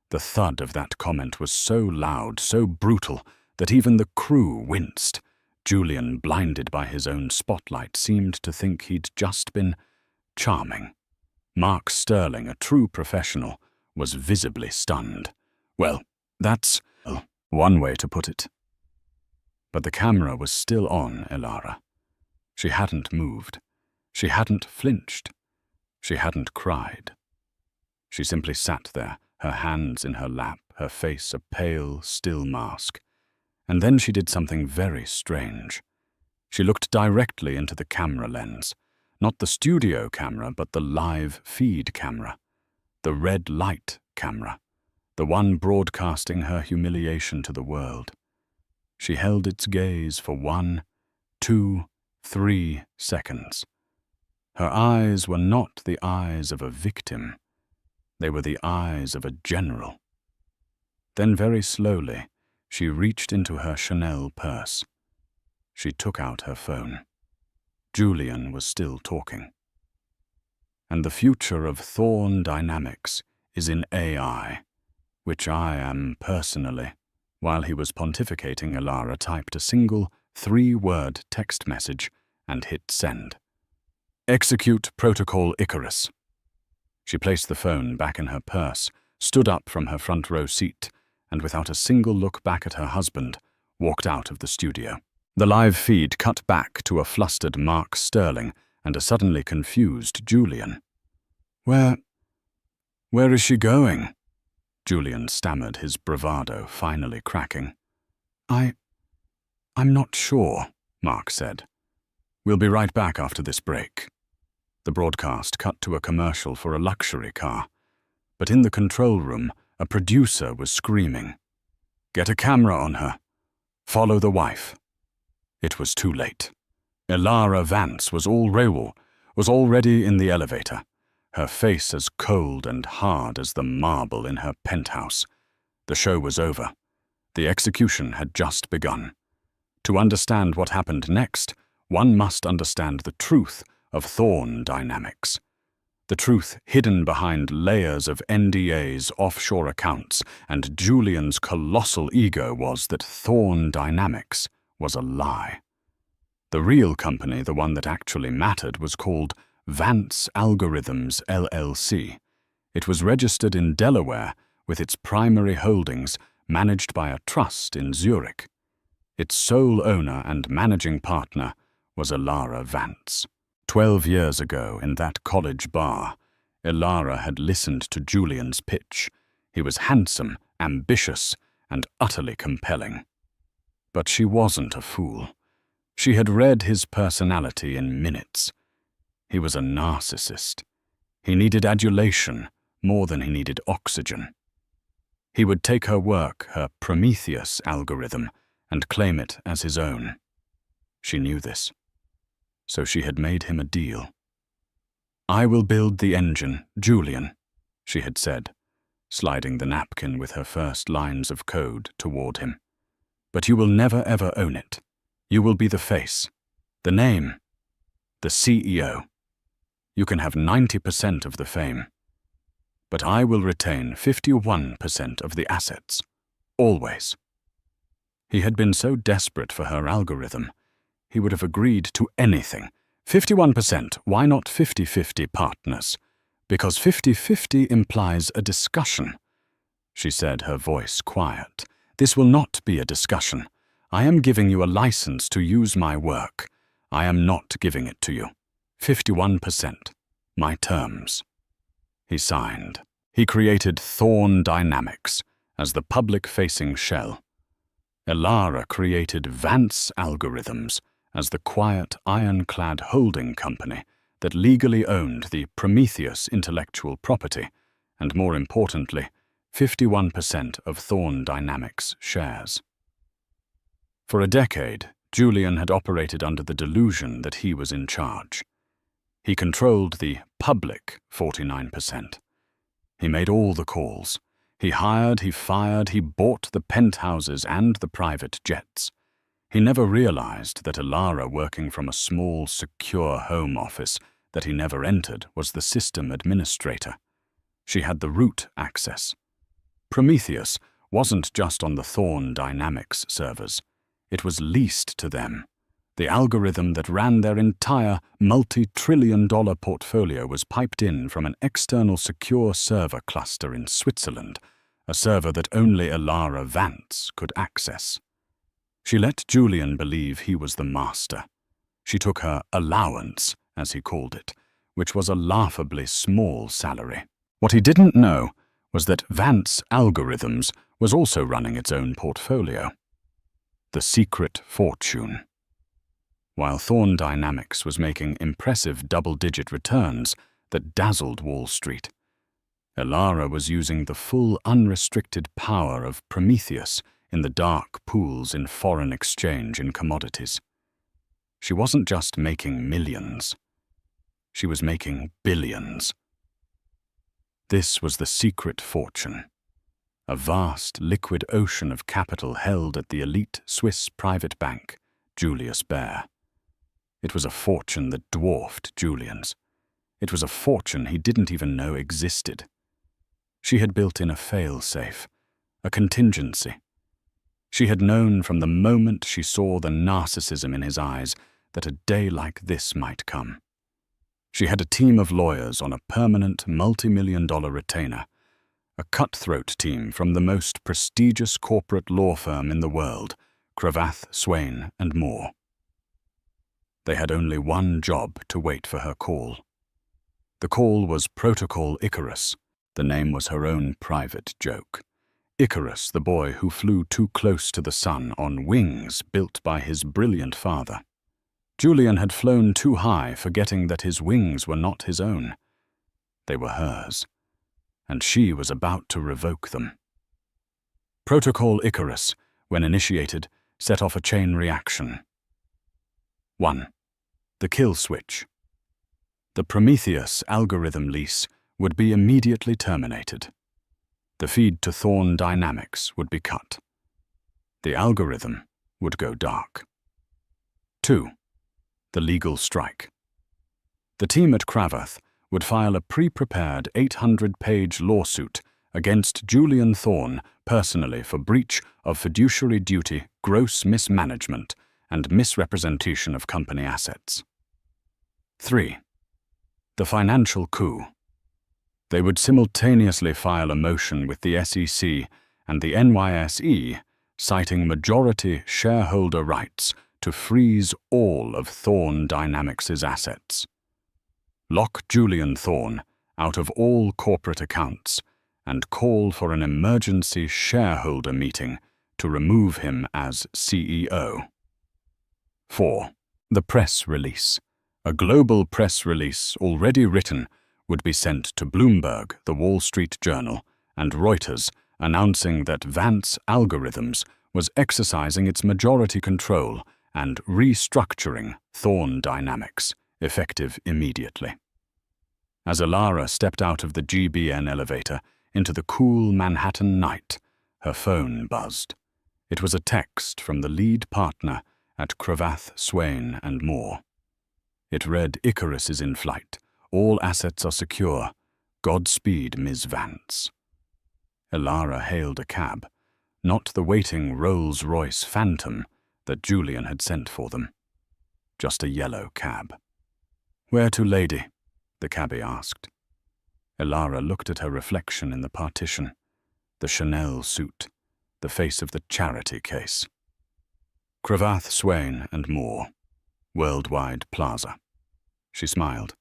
The thud of that comment was so loud, so brutal, that even the crew winced. Julian, blinded by his own spotlight, seemed to think he'd just been charming. Mark Sterling, a true professional, was visibly stunned. Well, that's one way to put it. But the camera was still on Alara. She hadn't moved. She hadn't flinched. She hadn't cried. She simply sat there, her hands in her lap, her face a pale, still mask. And then she did something very strange. She looked directly into the camera lens. Not the studio camera, but the live feed camera. The red light camera. The one broadcasting her humiliation to the world. She held its gaze for 1, 2, 3 seconds. Her eyes were not the eyes of a victim. They were the eyes of a general. Then very slowly, she reached into her Chanel purse. She took out her phone. Julian was still talking. And the future of Thorne Dynamics is in AI, which I am personally. While he was pontificating, Alara typed a single 3-word text message and hit send. Execute Protocol Icarus. She placed the phone back in her purse, stood up from her front row seat, and without a single look back at her husband, walked out of the studio. The live feed cut back to a flustered Mark Sterling and a suddenly confused Julian. Where is she going? Julian stammered, his bravado finally cracking. I'm not sure, Mark said. We'll be right back after this break. The broadcast cut to a commercial for a luxury car, but in the control room, a producer was screaming. Get a camera on her. Follow the wife. It was too late. Alara Vance was already in the elevator, her face as cold and hard as the marble in her penthouse. The show was over. The execution had just begun. To understand what happened next, one must understand the truth of Thorne Dynamics. The truth hidden behind layers of NDAs, offshore accounts, and Julian's colossal ego was that Thorne Dynamics was a lie. The real company, the one that actually mattered, was called Vance Algorithms LLC. It was registered in Delaware with its primary holdings managed by a trust in Zurich. Its sole owner and managing partner was Elara Vance. 12 years ago, in that college bar, Elara had listened to Julian's pitch. He was handsome, ambitious, and utterly compelling. But she wasn't a fool. She had read his personality in minutes. He was a narcissist. He needed adulation more than he needed oxygen. He would take her work, her Prometheus algorithm, and claim it as his own. She knew this. So she had made him a deal. "I will build the engine, Julian," she had said, sliding the napkin with her first lines of code toward him. "But you will never ever own it. You will be the face, the name, the CEO. You can have 90% of the fame. But I will retain 51% of the assets. Always." He had been so desperate for her algorithm, he would have agreed to anything. 51%, why not 50-50 partners? Because 50-50 implies a discussion. She said, her voice quiet. "This will not be a discussion. I am giving you a license to use my work. I am not giving it to you. 51%. My terms." He signed. He created Thorn Dynamics as the public-facing shell. Elara created Vance Algorithms as the quiet, ironclad holding company that legally owned the Prometheus intellectual property and, more importantly, 51% of Thorn Dynamics shares. For a decade, Julian had operated under the delusion that he was in charge. He controlled the public 49%. He made all the calls. He hired, he fired, he bought the penthouses and the private jets. He never realized that Elara, working from a small, secure home office that he never entered, was the system administrator. She had the root access. Prometheus wasn't just on the Thorn Dynamics servers. It was leased to them. The algorithm that ran their entire multi-trillion-dollar portfolio was piped in from an external secure server cluster in Switzerland, a server that only Elara Vance could access. She let Julian believe he was the master. She took her allowance, as he called it, which was a laughably small salary. What he didn't know was that Vance Algorithms was also running its own portfolio. The secret fortune. While Thorn Dynamics was making impressive double-digit returns that dazzled Wall Street, Elara was using the full unrestricted power of Prometheus in the dark pools in foreign exchange in commodities. She wasn't just making millions. She was making billions. This was the secret fortune, a vast liquid ocean of capital held at the elite Swiss private bank, Julius Baer. It was a fortune that dwarfed Julian's. It was a fortune he didn't even know existed. She had built in a fail-safe, a contingency. She had known from the moment she saw the narcissism in his eyes that a day like this might come. She had a team of lawyers on a permanent multi-million-dollar retainer, a cutthroat team from the most prestigious corporate law firm in the world, Cravath, Swain, and Moore. They had only one job to wait for her call. The call was Protocol Icarus. The name was her own private joke. Icarus, the boy who flew too close to the sun on wings built by his brilliant father. Julian had flown too high, forgetting that his wings were not his own. They were hers, and she was about to revoke them. Protocol Icarus, when initiated, set off a chain reaction. 1. The kill switch. The Prometheus algorithm lease would be immediately terminated. The feed to Thorn Dynamics would be cut. The algorithm would go dark. 2. The legal strike. The team at Cravath would file a pre-prepared 800-page lawsuit against Julian Thorn personally for breach of fiduciary duty, gross mismanagement, and misrepresentation of company assets. 3. The financial coup. They would simultaneously file a motion with the SEC and the NYSE, citing majority shareholder rights to freeze all of Thorne Dynamics' assets. Lock Julian Thorne out of all corporate accounts and call for an emergency shareholder meeting to remove him as CEO. 4. The press release. A global press release already written would be sent to Bloomberg, the Wall Street Journal, and Reuters, announcing that Vance Algorithms was exercising its majority control and restructuring Thorne Dynamics, effective immediately. As Alara stepped out of the GBN elevator into the cool Manhattan night, her phone buzzed. It was a text from the lead partner at Cravath, Swaine and Moore. It read, "Icarus is in flight. All assets are secure. Godspeed, Ms. Vance." Alara hailed a cab, not the waiting Rolls-Royce Phantom that Julian had sent for them. Just a yellow cab. "Where to, lady?" the cabbie asked. Alara looked at her reflection in the partition, the Chanel suit, the face of the charity case. Cravath, Swaine and Moore, Worldwide Plaza. She smiled.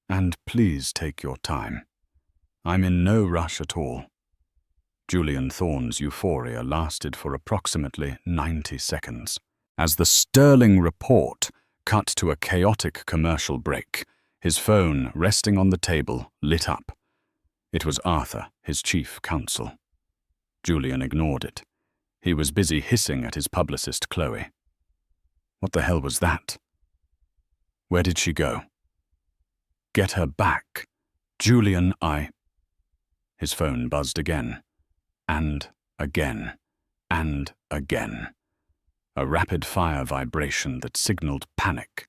"And please take your time. I'm in no rush at all." Julian Thorne's euphoria lasted for approximately 90 seconds. As the sterling report cut to a chaotic commercial break, his phone, resting on the table, lit up. It was Arthur, his chief counsel. Julian ignored it. He was busy hissing at his publicist, Chloe. What the hell was that? Where did she go? Get her back. Julian, His phone buzzed again. And again. And again. A rapid-fire vibration that signaled panic.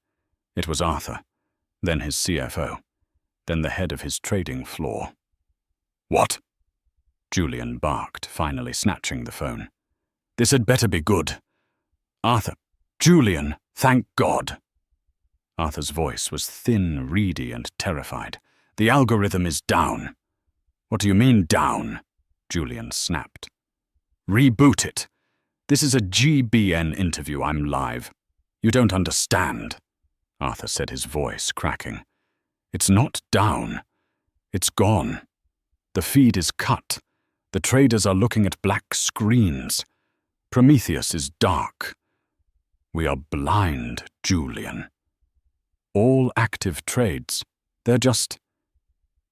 It was Arthur, then his CFO, then the head of his trading floor. "What?" Julian barked, finally snatching the phone. "This had better be good. Arthur. Julian, thank God." Arthur's voice was thin, reedy, and terrified. "The algorithm is down." "What do you mean, down?" Julian snapped. "Reboot it. This is a GBN interview. I'm live. You don't understand," Arthur said, his voice cracking. "It's not down. It's gone. The feed is cut. The traders are looking at black screens. Prometheus is dark. We are blind, Julian. All active trades, they're just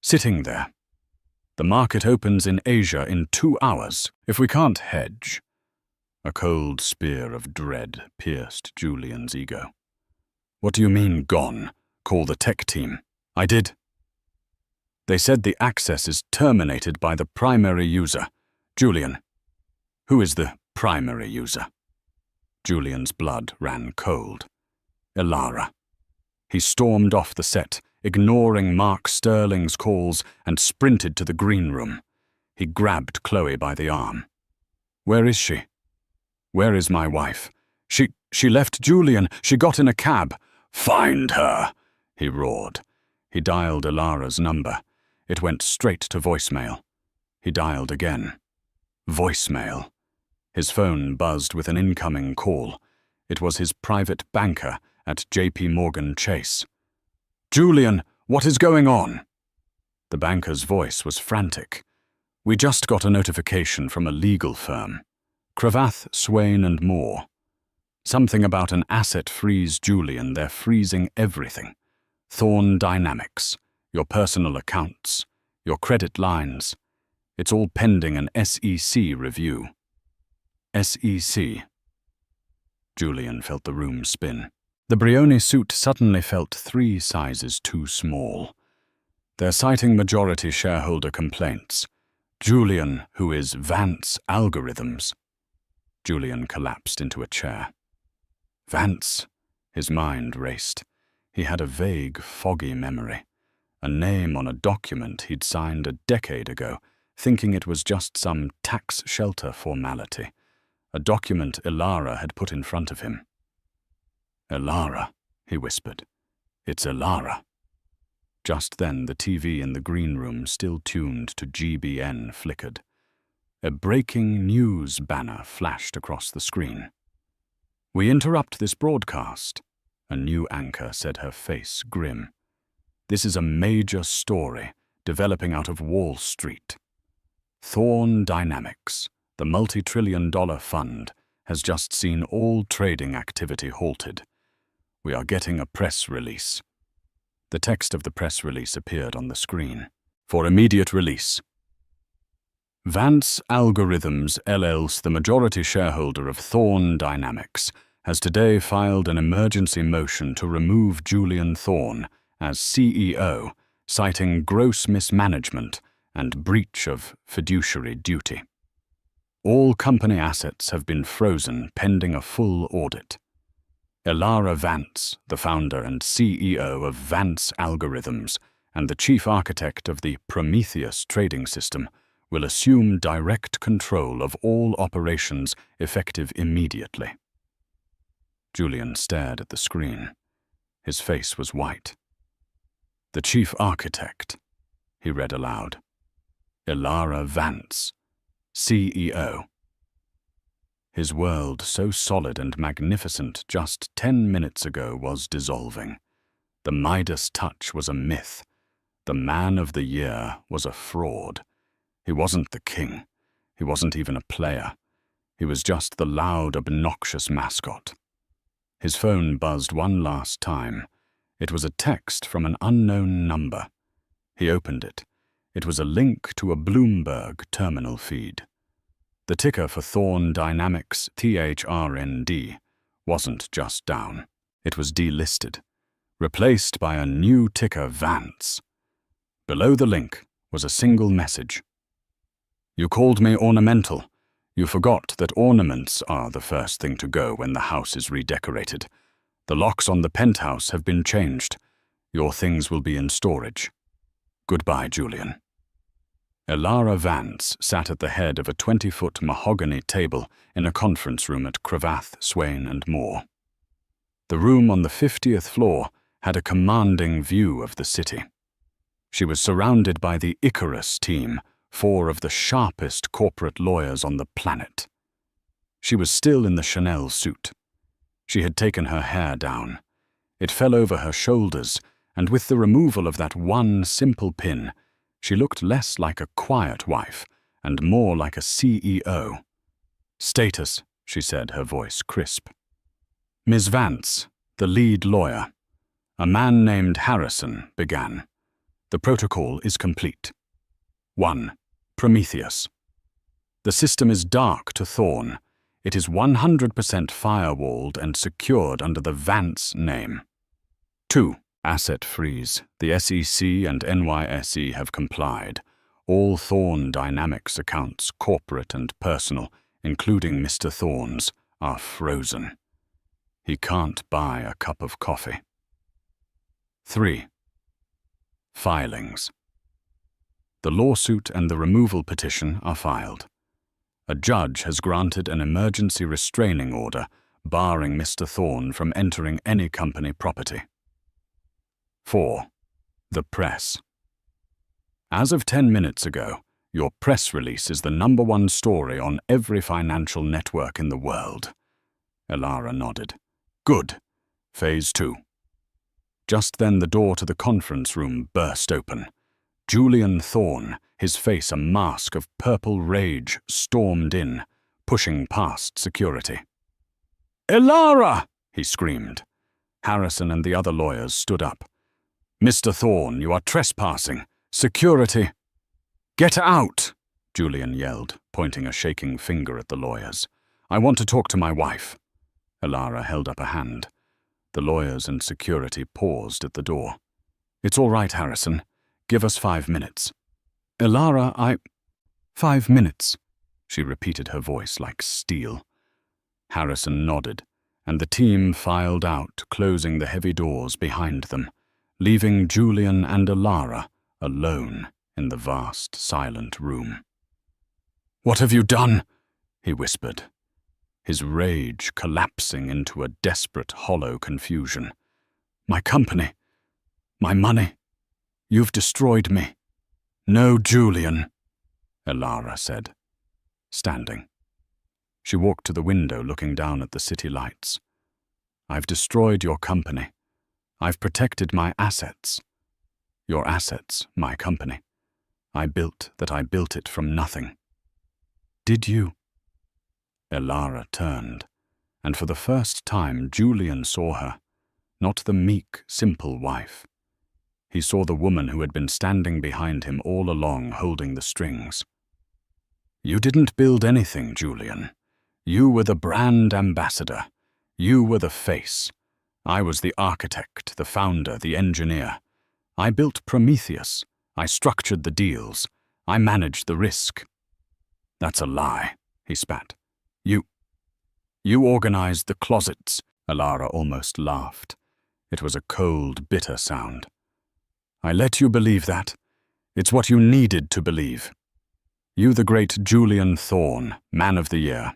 sitting there. The market opens in Asia in 2 hours. If we can't hedge..." A cold spear of dread pierced Julian's ego. "What do you mean, gone? Call the tech team." "I did. They said the access is terminated by the primary user. Julian, who is the primary user?" Julian's blood ran cold. "Alara." He stormed off the set, ignoring Mark Sterling's calls, and sprinted to the green room. He grabbed Chloe by the arm. "Where is she?" "Where is my wife?" She left Julian. She got in a cab." "Find her," he roared. He dialed Alara's number. It went straight to voicemail. He dialed again. Voicemail. His phone buzzed with an incoming call. It was his private banker at JP Morgan Chase. "Julian, what is going on?" The banker's voice was frantic. "We just got a notification from a legal firm. Cravath, Swaine and Moore. Something about an asset freeze, Julian. They're freezing everything. Thorne Dynamics, your personal accounts, your credit lines. It's all pending an SEC review." SEC. Julian felt the room spin. The Brioni suit suddenly felt 3 sizes too small. "They're citing majority shareholder complaints. Julian, who is Vance Algorithms." Julian collapsed into a chair. Vance. His mind raced. He had a vague, foggy memory. A name on a document he'd signed a decade ago, thinking it was just some tax shelter formality. A document Alara had put in front of him. "Alara," he whispered. "It's Alara." Just then, the TV in the green room, still tuned to GBN, flickered. A breaking news banner flashed across the screen. "We interrupt this broadcast," a new anchor said, her face grim. "This is a major story developing out of Wall Street. Thorn Dynamics, the multi-trillion-dollar fund, has just seen all trading activity halted. We are getting a press release." The text of the press release appeared on the screen. "For immediate release. Vance Algorithms LLC, the majority shareholder of Thorn Dynamics, has today filed an emergency motion to remove Julian Thorn as CEO, citing gross mismanagement and breach of fiduciary duty. All company assets have been frozen pending a full audit. Elara Vance, the founder and CEO of Vance Algorithms and the chief architect of the Prometheus trading system, will assume direct control of all operations effective immediately." Julian stared at the screen. His face was white. "The chief architect," he read aloud. "Elara Vance, CEO." His world, so solid and magnificent just 10 minutes ago, was dissolving. The Midas touch was a myth. The man of the year was a fraud. He wasn't the king. He wasn't even a player. He was just the loud, obnoxious mascot. His phone buzzed one last time. It was a text from an unknown number. He opened it. It was a link to a Bloomberg terminal feed. The ticker for Thorn Dynamics, THRND, wasn't just down. It was delisted, replaced by a new ticker, Vance. Below the link was a single message. "You called me ornamental. You forgot that ornaments are the first thing to go when the house is redecorated. The locks on the penthouse have been changed. Your things will be in storage. Goodbye, Julian." Elara Vance sat at the head of a 20-foot mahogany table in a conference room at Cravath, Swain and Moore. The room on the 50th floor had a commanding view of the city. She was surrounded by the Icarus team, 4 of the sharpest corporate lawyers on the planet. She was still in the Chanel suit. She had taken her hair down. It fell over her shoulders, and with the removal of that one simple pin, she looked less like a quiet wife and more like a CEO. "Status," she said, her voice crisp. "Ms. Vance, the lead lawyer." A man named Harrison began. "The protocol is complete. 1. Prometheus. The system is dark to Thorn. It is 100% firewalled and secured under the Vance name. 2. Asset freeze. The SEC and NYSE have complied. All Thorn Dynamics accounts, corporate and personal, including Mr. Thorn's, are frozen. He can't buy a cup of coffee. 3. Filings. The lawsuit and the removal petition are filed. A judge has granted an emergency restraining order barring Mr. Thorn from entering any company property. 4. The press. As of 10 minutes ago, your press release is the #1 story on every financial network in the world. Elara nodded. Good. Phase 2. Just then the door to the conference room burst open. Julian Thorn, his face a mask of purple rage, stormed in, pushing past security. "Elara!" he screamed. Harrison and the other lawyers stood up. "Mr. Thorn, you are trespassing. Security!" "Get out!" Julian yelled, pointing a shaking finger at the lawyers. "I want to talk to my wife." Elara held up a hand. The lawyers and security paused at the door. "It's all right, Harrison. Give us 5 minutes." "Elara, 5 minutes," she repeated, her voice like steel. Harrison nodded, and the team filed out, closing the heavy doors behind them, leaving Julian and Elara alone in the vast, silent room. "What have you done?" he whispered, his rage collapsing into a desperate, hollow confusion. "My company, my money, You've destroyed me. No, Julian, Elara said, standing. She walked to the window, looking down at the city lights. I've destroyed your company. I've protected my assets. Your assets, my company. I built it from nothing. Did you? Elara turned, and for the first time Julian saw her, not the meek, simple wife. He saw the woman who had been standing behind him all along, holding the strings. You didn't build anything, Julian. You were the brand ambassador. You were the face. I was the architect, the founder, the engineer. I built Prometheus. I structured the deals. I managed the risk. That's a lie, he spat. You organized the closets. Elara almost laughed. It was a cold, bitter sound. I let you believe that. It's what you needed to believe. You, the great Julian Thorne, Man of the Year.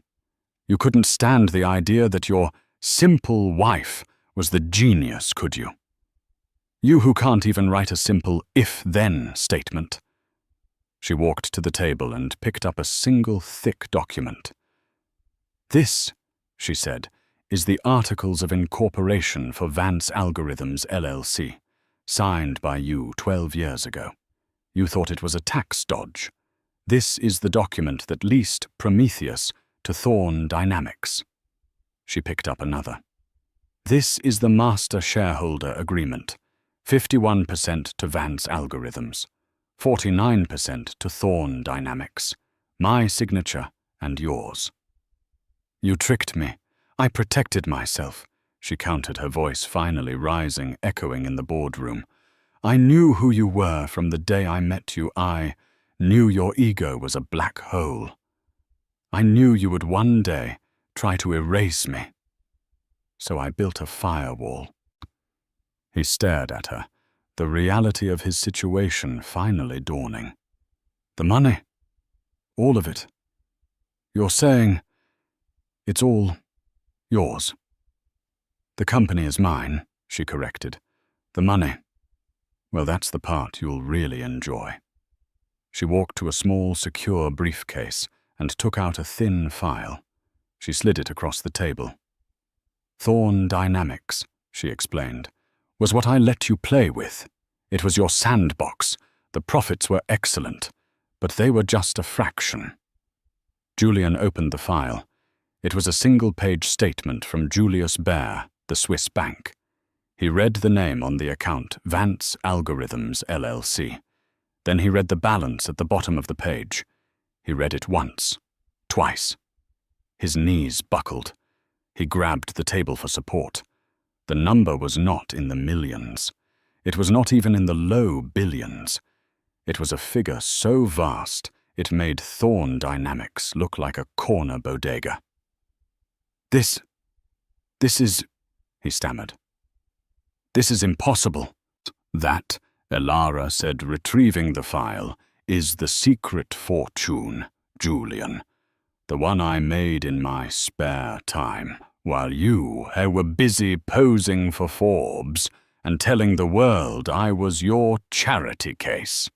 You couldn't stand the idea that your simple wife was the genius, could you? You who can't even write a simple if-then statement. She walked to the table and picked up a single thick document. This, she said, is the Articles of Incorporation for Vance Algorithms, LLC, signed by you 12 years ago. You thought it was a tax dodge. This is the document that leased Prometheus to Thorne Dynamics. She picked up another. This is the Master Shareholder Agreement. 51% to Vance Algorithms, 49% to Thorne Dynamics, my signature and yours. You tricked me. I protected myself, she countered, her voice finally rising, echoing in the boardroom. I knew who you were from the day I met you. I knew your ego was a black hole. I knew you would one day try to erase me. So I built a firewall. He stared at her, the reality of his situation finally dawning. The money. All of it. You're saying it's all yours. The company is mine, she corrected. The money, well, that's the part you'll really enjoy. She walked to a small, secure briefcase and took out a thin file. She slid it across the table. Thorne Dynamics, she explained, was what I let you play with. It was your sandbox. The profits were excellent, but they were just a fraction. Julian opened the file. It was a single-page statement from Julius Baer, the Swiss bank. He read the name on the account, Vance Algorithms, LLC. Then he read the balance at the bottom of the page. He read it once, twice. His knees buckled. He grabbed the table for support. The number was not in the millions. It was not even in the low billions. It was a figure so vast it made Thorne Dynamics look like a corner bodega. This is, he stammered. This is impossible. That, Elara said, retrieving the file, is the secret fortune, Julian. The one I made in my spare time, while you were busy posing for Forbes and telling the world I was your charity case.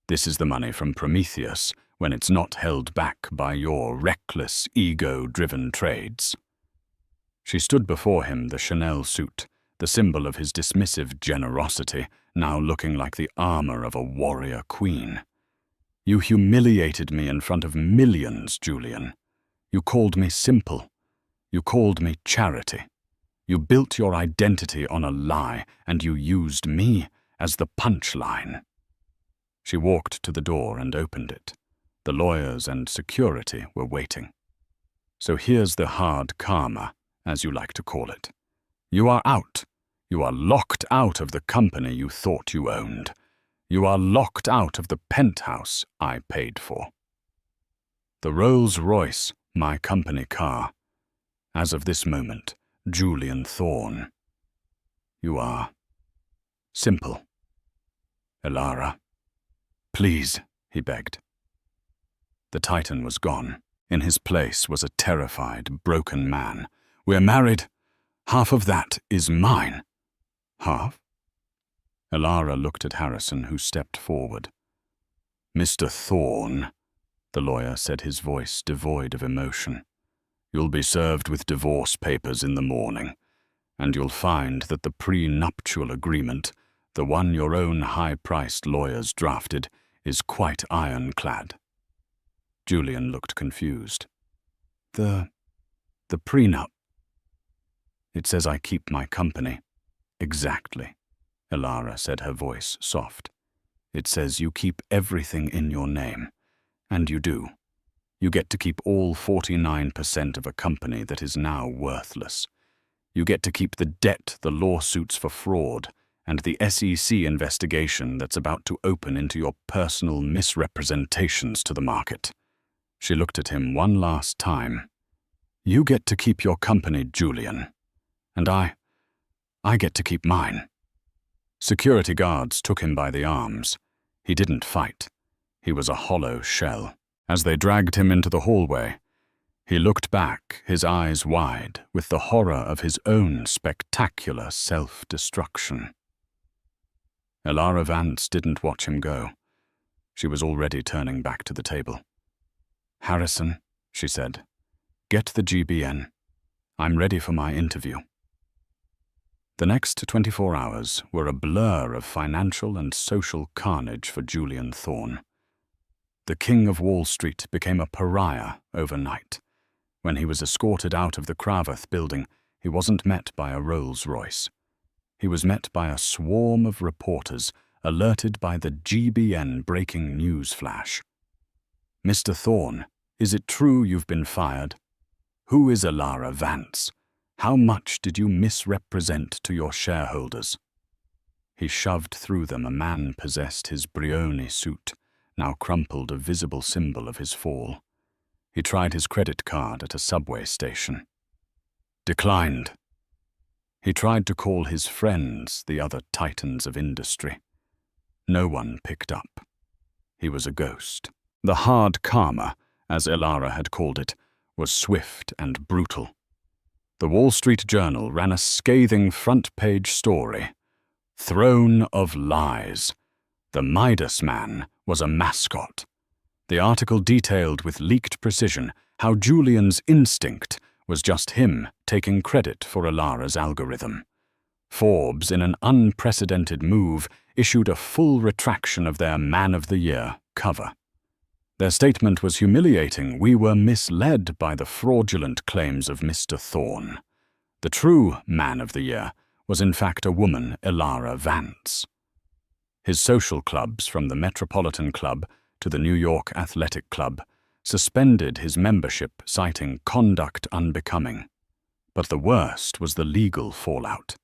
This is the money from Prometheus when it's not held back by your reckless, ego-driven trades. She stood before him, the Chanel suit, the symbol of his dismissive generosity, now looking like the armor of a warrior queen. You humiliated me in front of millions, Julian. You called me simple. You called me charity. You built your identity on a lie, and you used me as the punchline. She walked to the door and opened it. The lawyers and security were waiting. So here's the hard karma, as you like to call it. You are out. You are locked out of the company you thought you owned. You are locked out of the penthouse I paid for. The Rolls-Royce, my company car. As of this moment, Julian Thorne. You are simple. Elara. Please, he begged. The Titan was gone. In his place was a terrified, broken man. We're married. Half of that is mine. Half? Elara looked at Harrison, who stepped forward. "Mr. Thorne," the lawyer said, his voice devoid of emotion, "you'll be served with divorce papers in the morning, and you'll find that the prenuptial agreement, the one your own high-priced lawyers drafted, is quite ironclad." Julian looked confused. The prenup. It says I keep my company." "Exactly," Elara said, her voice soft. "It says you keep everything in your name. And you do. You get to keep all 49% of a company that is now worthless. You get to keep the debt, the lawsuits for fraud, and the SEC investigation that's about to open into your personal misrepresentations to the market." She looked at him one last time. "You get to keep your company, Julian. And I get to keep mine." Security guards took him by the arms. He didn't fight. He was a hollow shell. As they dragged him into the hallway, he looked back, his eyes wide, with the horror of his own spectacular self-destruction. Elara Vance didn't watch him go. She was already turning back to the table. "Harrison," she said, "get the GBN. I'm ready for my interview." The next 24 hours were a blur of financial and social carnage for Julian Thorne. The King of Wall Street became a pariah overnight. When he was escorted out of the Cravath building, he wasn't met by a Rolls-Royce. He was met by a swarm of reporters alerted by the GBN breaking news flash. "Mr. Thorne, is it true you've been fired? Who is Elara Vance? How much did you misrepresent to your shareholders?" He shoved through them. A man possessed his Brioni suit, now crumpled, a visible symbol of his fall. He tried his credit card at a subway station. Declined. He tried to call his friends, the other titans of industry. No one picked up. He was a ghost. The hard karma, as Elara had called it, was swift and brutal. The Wall Street Journal ran a scathing front-page story. "Throne of Lies. The Midas Man was a mascot." The article detailed with leaked precision how Julian's instinct was just him taking credit for Elara's algorithm. Forbes, in an unprecedented move, issued a full retraction of their Man of the Year cover. Their statement was humiliating. "We were misled by the fraudulent claims of Mr. Thorne. The true Man of the Year was in fact a woman, Elara Vance." His social clubs, from the Metropolitan Club to the New York Athletic Club, suspended his membership, citing conduct unbecoming. But the worst was the legal fallout.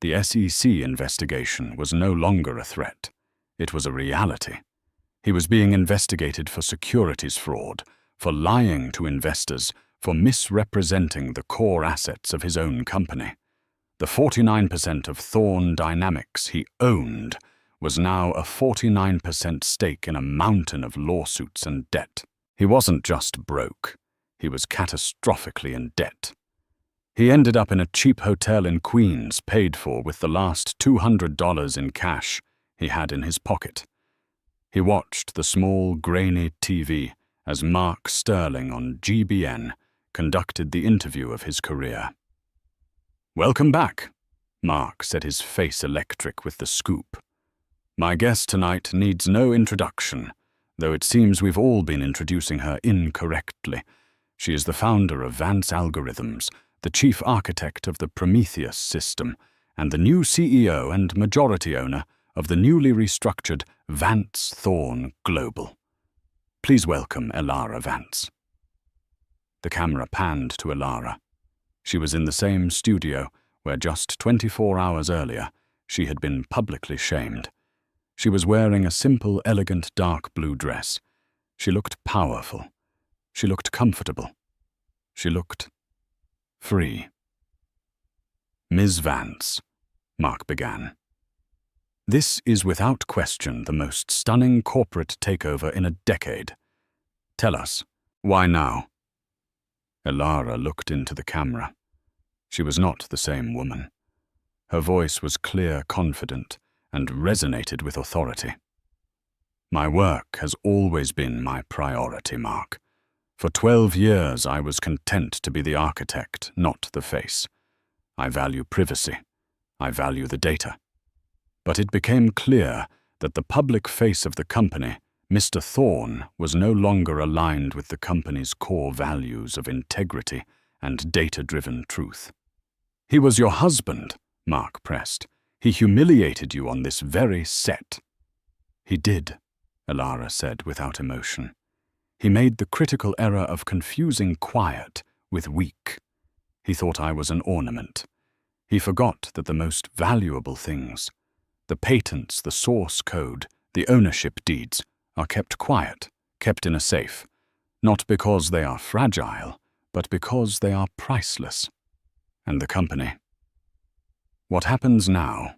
The SEC investigation was no longer a threat. It was a reality. He was being investigated for securities fraud, for lying to investors, for misrepresenting the core assets of his own company. The 49% of Thorne Dynamics he owned was now a 49% stake in a mountain of lawsuits and debt. He wasn't just broke. He was catastrophically in debt. He ended up in a cheap hotel in Queens, paid for with the last $200 in cash he had in his pocket. He watched the small, grainy TV as Mark Sterling on GBN conducted the interview of his career. "Welcome back," Mark said, his face electric with the scoop. "My guest tonight needs no introduction, though it seems we've all been introducing her incorrectly. She is the founder of Vance Algorithms, the chief architect of the Prometheus system, and the new CEO and majority owner of the newly restructured Vance Thorne Global. Please welcome Elara Vance." The camera panned to Elara. She was in the same studio where just 24 hours earlier she had been publicly shamed. She was wearing a simple, elegant dark blue dress. She looked powerful. She looked comfortable. She looked free. "Ms. Vance," Mark began, "this is without question the most stunning corporate takeover in a decade. Tell us, why now?" Elara looked into the camera. She was not the same woman. Her voice was clear, confident, and resonated with authority. My work has always been my priority, Mark. For 12 years I was content to be the architect, not the face. I value privacy. I value the data. But it became clear that the public face of the company, Mr. Thorne, was no longer aligned with the company's core values of integrity and data-driven truth. "He was your husband," Mark pressed. "He humiliated you on this very set." "He did," Elara said without emotion. "He made the critical error of confusing quiet with weak. He thought I was an ornament. He forgot that the most valuable things, the patents, the source code, the ownership deeds, are kept quiet, kept in a safe, not because they are fragile, but because they are priceless. And the company. What happens now?"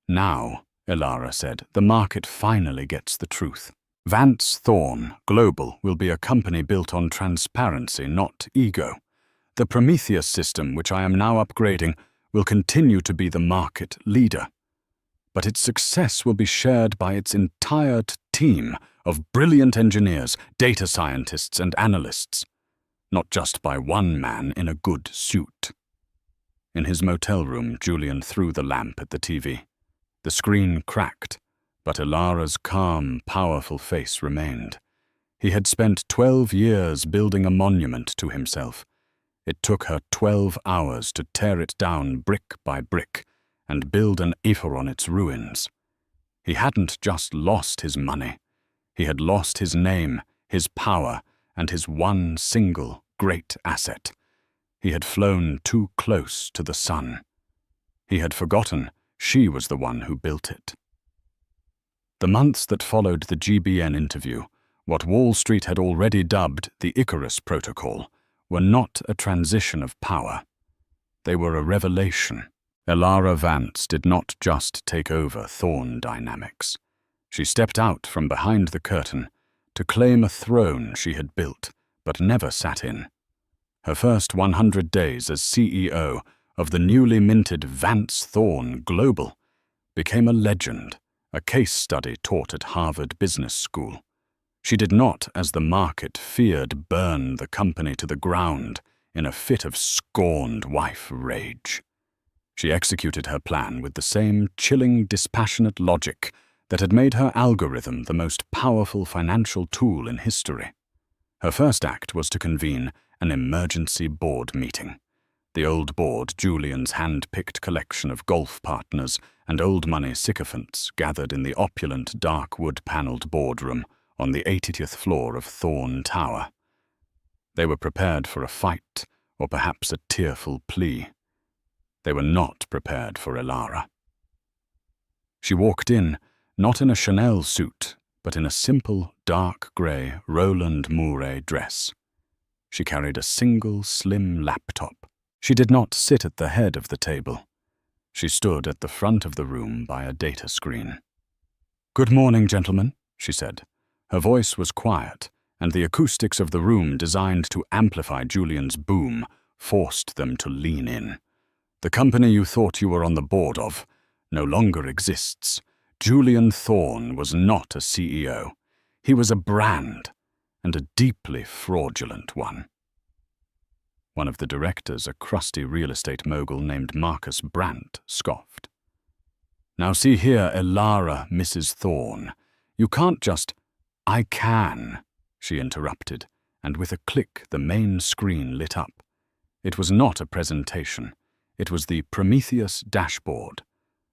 "Now," Elara said, "the market finally gets the truth. Vance Thorne Global will be a company built on transparency, not ego. The Prometheus system, which I am now upgrading, will continue to be the market leader. But its success will be shared by its entire team of brilliant engineers, data scientists, and analysts, not just by one man in a good suit." In his motel room, Julian threw the lamp at the TV. The screen cracked, but Elara's calm, powerful face remained. He had spent 12 years building a monument to himself. It took her 12 hours to tear it down brick by brick and build an Aether on its ruins. He hadn't just lost his money. He had lost his name, his power, and his one single great asset. He had flown too close to the sun. He had forgotten she was the one who built it. The months that followed the GBN interview, what Wall Street had already dubbed the Icarus Protocol, were not a transition of power. They were a revelation. Elara Vance did not just take over Thorne Dynamics. She stepped out from behind the curtain to claim a throne she had built but never sat in. Her first 100 days as CEO of the newly minted Vance Thorne Global became a legend, a case study taught at Harvard Business School. She did not, as the market feared, burn the company to the ground in a fit of scorned wife rage. She executed her plan with the same chilling, dispassionate logic that had made her algorithm the most powerful financial tool in history. Her first act was to convene an emergency board meeting. The old board, Julian's hand-picked collection of golf partners and old money sycophants, gathered in the opulent, dark wood-paneled boardroom on the 80th floor of Thorne Tower. They were prepared for a fight, or perhaps a tearful plea. They were not prepared for Elara. She walked in, not in a Chanel suit, but in a simple, dark grey Roland Mouret dress. She carried a single, slim laptop. She did not sit at the head of the table. She stood at the front of the room by a data screen. "Good morning, gentlemen," she said. Her voice was quiet, and the acoustics of the room, designed to amplify Julian's boom, forced them to lean in. "The company you thought you were on the board of no longer exists. Julian Thorne was not a CEO. He was a brand, and a deeply fraudulent one." One of the directors, a crusty real estate mogul named Marcus Brandt, scoffed. "Now see here, Elara, Mrs. Thorne. You can't just—" "I can," she interrupted, and with a click the main screen lit up. It was not a presentation. It was the Prometheus dashboard.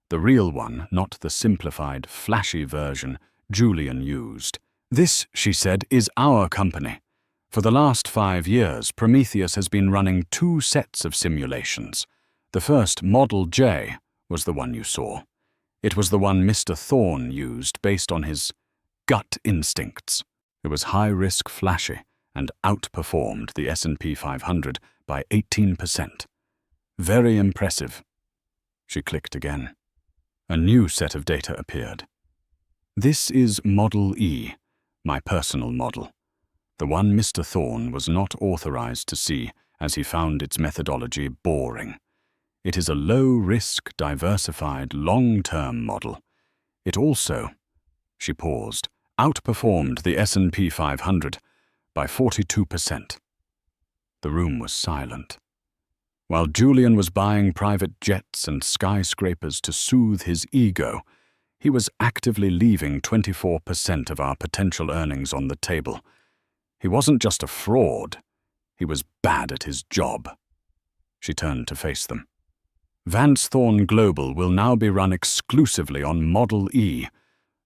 The real one, not the simplified, flashy version Julian used. "This," she said, "is our company. For the last 5 years, Prometheus has been running 2 sets of simulations. The first, Model J, was the one you saw. It was the one Mr. Thorne used based on his gut instincts. It was high-risk flashy and outperformed the S&P 500 by 18%. Very impressive." She clicked again. A new set of data appeared. "This is Model E, my personal model. The one Mr. Thorne was not authorized to see, as he found its methodology boring. It is a low-risk, diversified, long-term model. It also, she paused, outperformed the S&P 500 by 42%. The room was silent. While Julian was buying private jets and skyscrapers to soothe his ego, he was actively leaving 24% of our potential earnings on the table. He wasn't just a fraud, he was bad at his job. She turned to face them. Vance Thorn Global will now be run exclusively on Model E,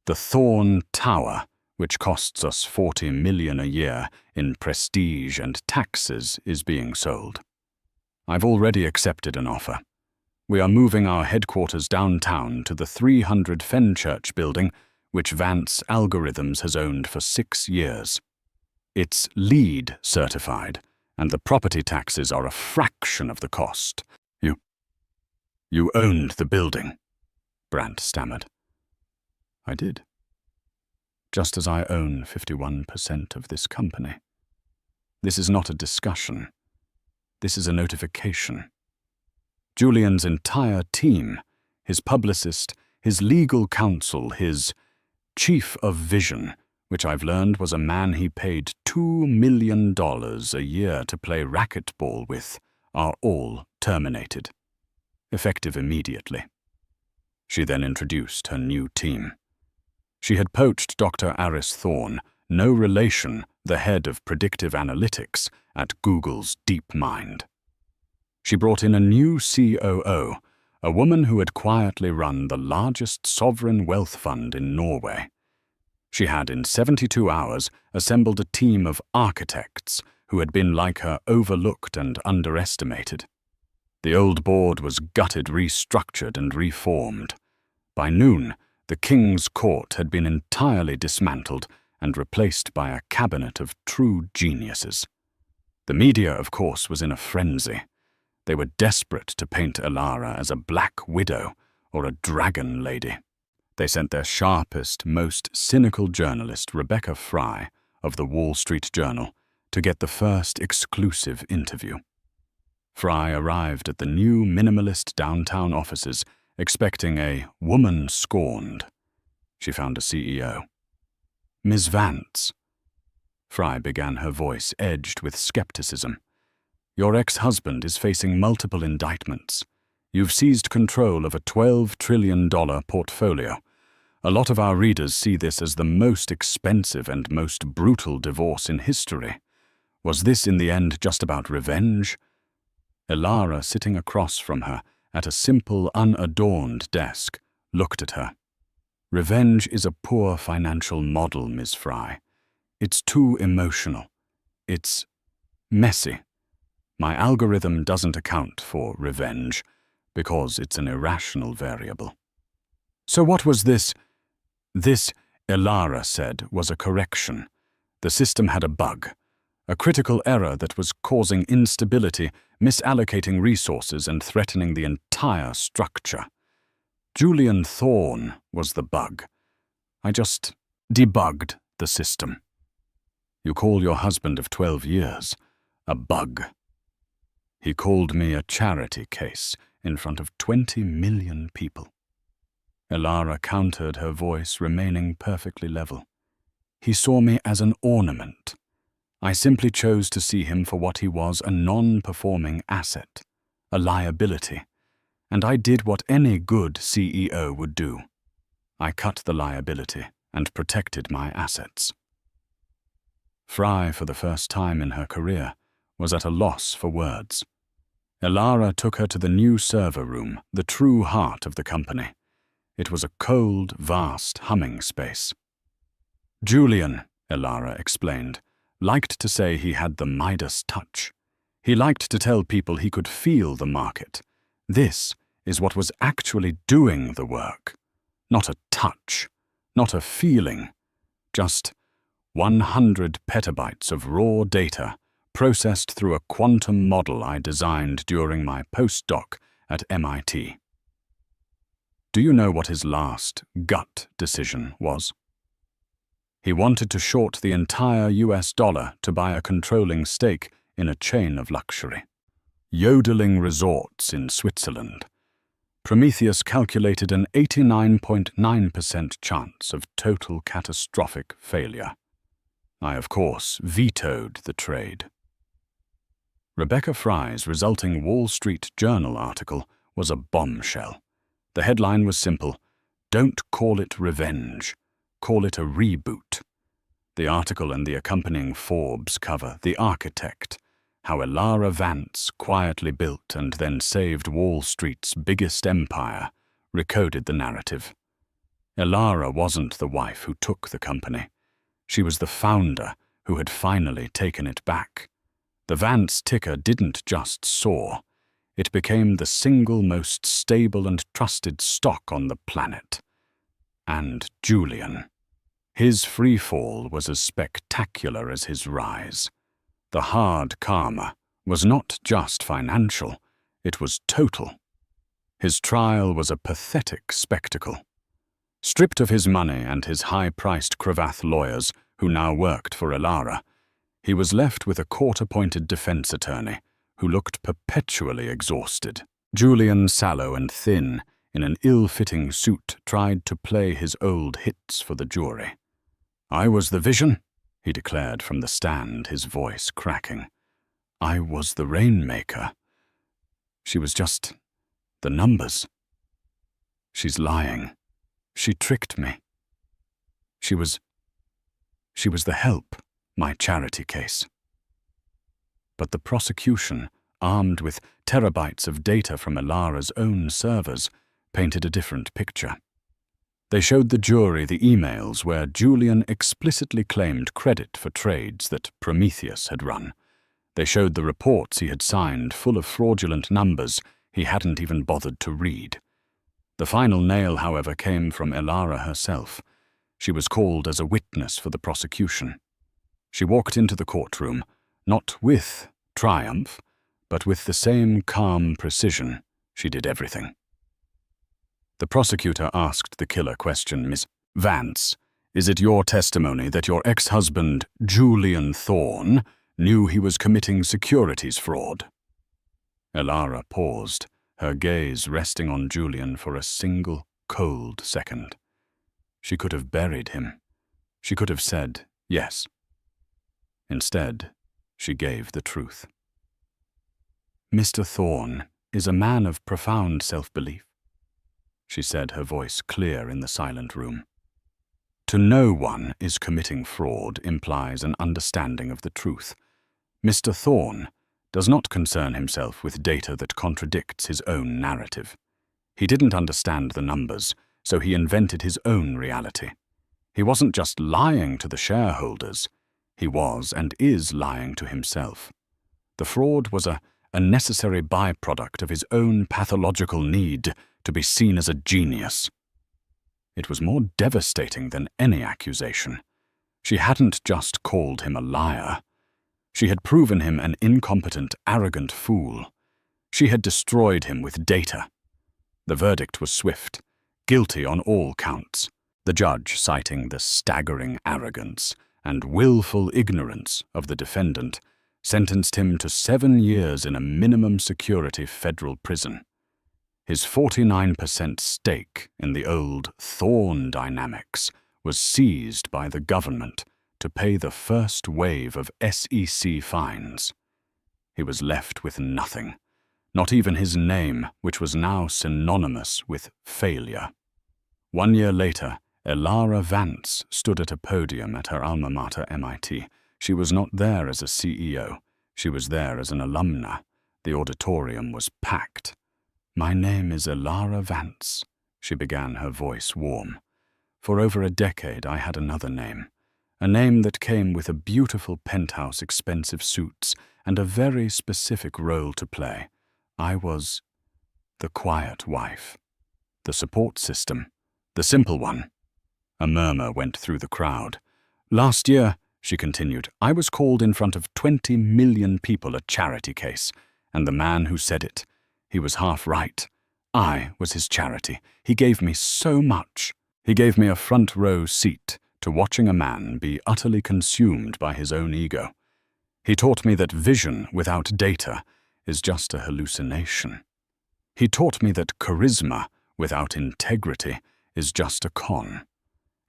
the Thorn Tower, which costs us $40 million a year in prestige and taxes, is being sold. I've already accepted an offer. We are moving our headquarters downtown to the 300 Fenchurch building, which Vance Algorithms has owned for 6 years. It's LEED certified, and the property taxes are a fraction of the cost. You owned the building, Brandt stammered. I did. Just as I own 51% of this company. This is not a discussion. This is a notification. Julian's entire team, his publicist, his legal counsel, his chief of vision, which I've learned was a man he paid $2 million a year to play racquetball with, are all terminated. Effective immediately. She then introduced her new team. She had poached Dr. Aris Thorn, no relation, the head of predictive analytics at Google's DeepMind. She brought in a new COO, a woman who had quietly run the largest sovereign wealth fund in Norway. She had, in 72 hours, assembled a team of architects who had been, like her, overlooked and underestimated. The old board was gutted, restructured, and reformed. By noon, the King's Court had been entirely dismantled and replaced by a cabinet of true geniuses. The media, of course, was in a frenzy. They were desperate to paint Elara as a black widow or a dragon lady. They sent their sharpest, most cynical journalist, Rebecca Fry, of the Wall Street Journal, to get the first exclusive interview. Fry arrived at the new minimalist downtown offices expecting a woman scorned. She found a CEO. Ms. Vance. Fry began, her voice edged with skepticism. Your ex-husband is facing multiple indictments. You've seized control of a $12 trillion portfolio. A lot of our readers see this as the most expensive and most brutal divorce in history. Was this in the end just about revenge? Elara, sitting across from her, at a simple, unadorned desk, looked at her. Revenge is a poor financial model, Ms. Fry. It's too emotional. It's messy. My algorithm doesn't account for revenge, because it's an irrational variable. So what was this? This, Elara said, was a correction. The system had a bug. A critical error that was causing instability, misallocating resources, and threatening the entire structure. Julian Thorn was the bug. I just debugged the system. You call your husband of 12 years a bug. He called me a charity case in front of 20 million people. Elara countered, her voice remaining perfectly level. He saw me as an ornament. I simply chose to see him for what he was, a non-performing asset, a liability, and I did what any good CEO would do. I cut the liability and protected my assets. Fry, for the first time in her career, was at a loss for words. Elara took her to the new server room, the true heart of the company. It was a cold, vast humming space. Julian, Elara explained, liked to say he had the Midas touch. He liked to tell people he could feel the market. This is what was actually doing the work. Not a touch, not a feeling, just 100 petabytes of raw data processed through a quantum model I designed during my postdoc at MIT. Do you know what his last gut decision was? He wanted to short the entire US dollar to buy a controlling stake in a chain of luxury. yodeling resorts in Switzerland. Prometheus calculated an 89.9% chance of total catastrophic failure. I, of course, vetoed the trade. Rebecca Fry's resulting Wall Street Journal article was a bombshell. The headline was simple: "Don't call it revenge, call it a reboot." The article and the accompanying Forbes cover, "The Architect," how Elara Vance quietly built and then saved Wall Street's biggest empire, recoded the narrative. Elara wasn't the wife who took the company. She was the founder who had finally taken it back. The Vance ticker didn't just soar. It became the single most stable and trusted stock on the planet. And Julian. His free fall was as spectacular as his rise. The hard karma was not just financial, it was total. His trial was a pathetic spectacle. Stripped of his money and his high-priced Cravath lawyers, who now worked for Elara, he was left with a court-appointed defense attorney who looked perpetually exhausted. Julian, sallow and thin, in an ill-fitting suit, tried to play his old hits for the jury. "I was the vision," he declared from the stand, his voice cracking. "I was the rainmaker. She was just the numbers. She's lying. She tricked me. She was the help, my charity case." But the prosecution, armed with terabytes of data from Elara's own servers, painted a different picture. They showed the jury the emails where Julian explicitly claimed credit for trades that Prometheus had run. They showed the reports he had signed full of fraudulent numbers he hadn't even bothered to read. The final nail, however, came from Elara herself. She was called as a witness for the prosecution. She walked into the courtroom, not with triumph, but with the same calm precision. She did everything. The prosecutor asked the killer question, "Miss Vance, is it your testimony that your ex-husband, Julian Thorne, knew he was committing securities fraud?" Elara paused, her gaze resting on Julian for a single, cold second. She could have buried him. She could have said yes. Instead, she gave the truth. "Mr. Thorne is a man of profound self-belief," she said, her voice clear in the silent room. "To know one is committing fraud implies an understanding of the truth. Mr. Thorne does not concern himself with data that contradicts his own narrative. He didn't understand the numbers, so he invented his own reality. He wasn't just lying to the shareholders, he was and is lying to himself. The fraud was a necessary byproduct of his own pathological need to be seen as a genius. It was more devastating than any accusation. She hadn't just called him a liar. She had proven him an incompetent, arrogant fool. She had destroyed him with data. The verdict was swift, guilty on all counts. The judge, citing the staggering arrogance and willful ignorance of the defendant, sentenced him to 7 years in a minimum security federal prison. His 49% stake in the old Thorne Dynamics was seized by the government to pay the first wave of SEC fines. He was left with nothing, not even his name, which was now synonymous with failure. 1 year later, Elara Vance stood at a podium at her alma mater, MIT. She was not there as a CEO. She was there as an alumna. The auditorium was packed. "My name is Elara Vance," she began, her voice warm. "For over a decade I had another name. A name that came with a beautiful penthouse, expensive suits, and a very specific role to play. I was the quiet wife, the support system, the simple one." A murmur went through the crowd. "Last year," she continued, "I was called in front of 20 million people a charity case, and the man who said it, he was half right. I was his charity. He gave me so much. He gave me a front row seat to watching a man be utterly consumed by his own ego. He taught me that vision without data is just a hallucination. He taught me that charisma without integrity is just a con.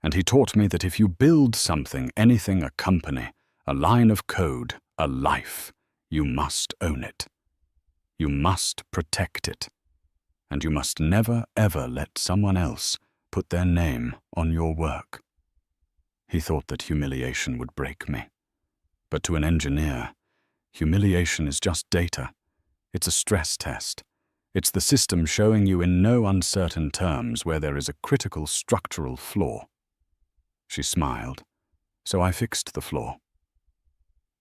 And he taught me that if you build something, anything, a company, a line of code, a life, you must own it. You must protect it. And you must never, ever let someone else put their name on your work. He thought that humiliation would break me. But to an engineer, humiliation is just data. It's a stress test. It's the system showing you in no uncertain terms where there is a critical structural flaw. She smiled, so I fixed the flaw.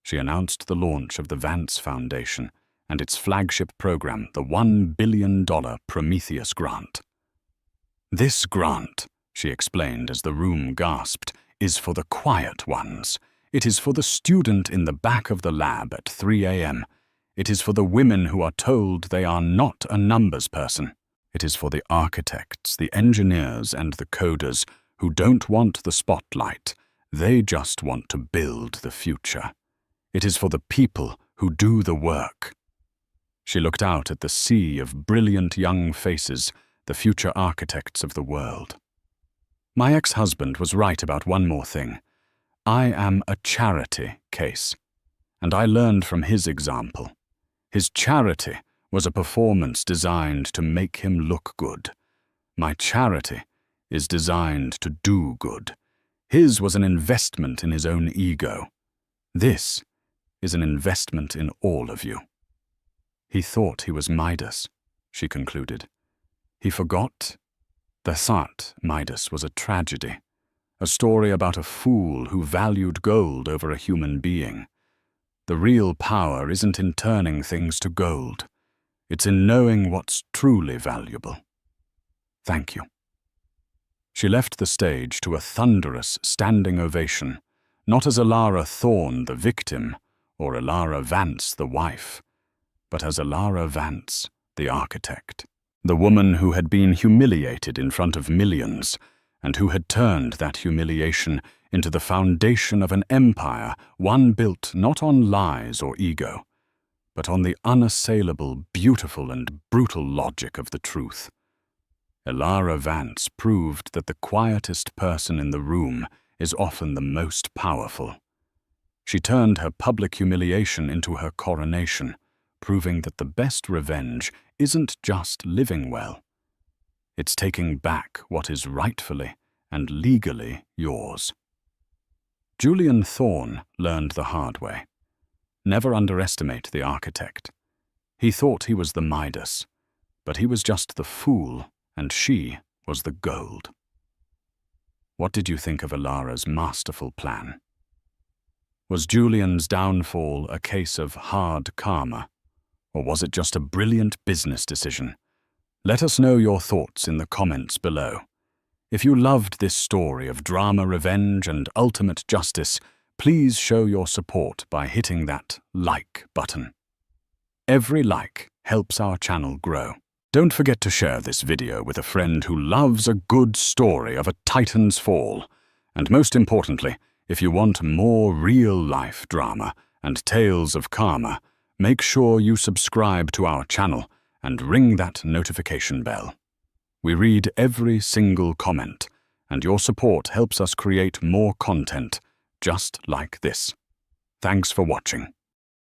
She announced the launch of the Vance Foundation and its flagship program, the $1 billion Prometheus Grant. This grant, she explained as the room gasped, is for the quiet ones. It is for the student in the back of the lab at 3 a.m. It is for the women who are told they are not a numbers person. It is for the architects, the engineers, and the coders who don't want the spotlight. They just want to build the future. It is for the people who do the work. She looked out at the sea of brilliant young faces, the future architects of the world. My ex-husband was right about one more thing. I am a charity case, and I learned from his example. His charity was a performance designed to make him look good. My charity is designed to do good. His was an investment in his own ego. This is an investment in all of you. He thought he was Midas, she concluded. He forgot. The thought Midas was a tragedy, a story about a fool who valued gold over a human being. The real power isn't in turning things to gold. It's in knowing what's truly valuable. Thank you. She left the stage to a thunderous standing ovation, not as Alara Thorne, the victim, or Alara Vance, the wife, but as Alara Vance, the architect, the woman who had been humiliated in front of millions, and who had turned that humiliation into the foundation of an empire, one built not on lies or ego, but on the unassailable, beautiful, and brutal logic of the truth. Alara Vance proved that the quietest person in the room is often the most powerful. She turned her public humiliation into her coronation, proving that the best revenge isn't just living well. It's taking back what is rightfully and legally yours. Julian Thorne learned the hard way. Never underestimate the architect. He thought he was the Midas, but he was just the fool, and she was the gold. What did you think of Alara's masterful plan? Was Julian's downfall a case of hard karma, or was it just a brilliant business decision? Let us know your thoughts in the comments below. If you loved this story of drama, revenge, and ultimate justice, please show your support by hitting that like button. Every like helps our channel grow. Don't forget to share this video with a friend who loves a good story of a Titan's fall. And most importantly, if you want more real-life drama and tales of karma, make sure you subscribe to our channel and ring that notification bell. We read every single comment, and your support helps us create more content just like this. Thanks for watching.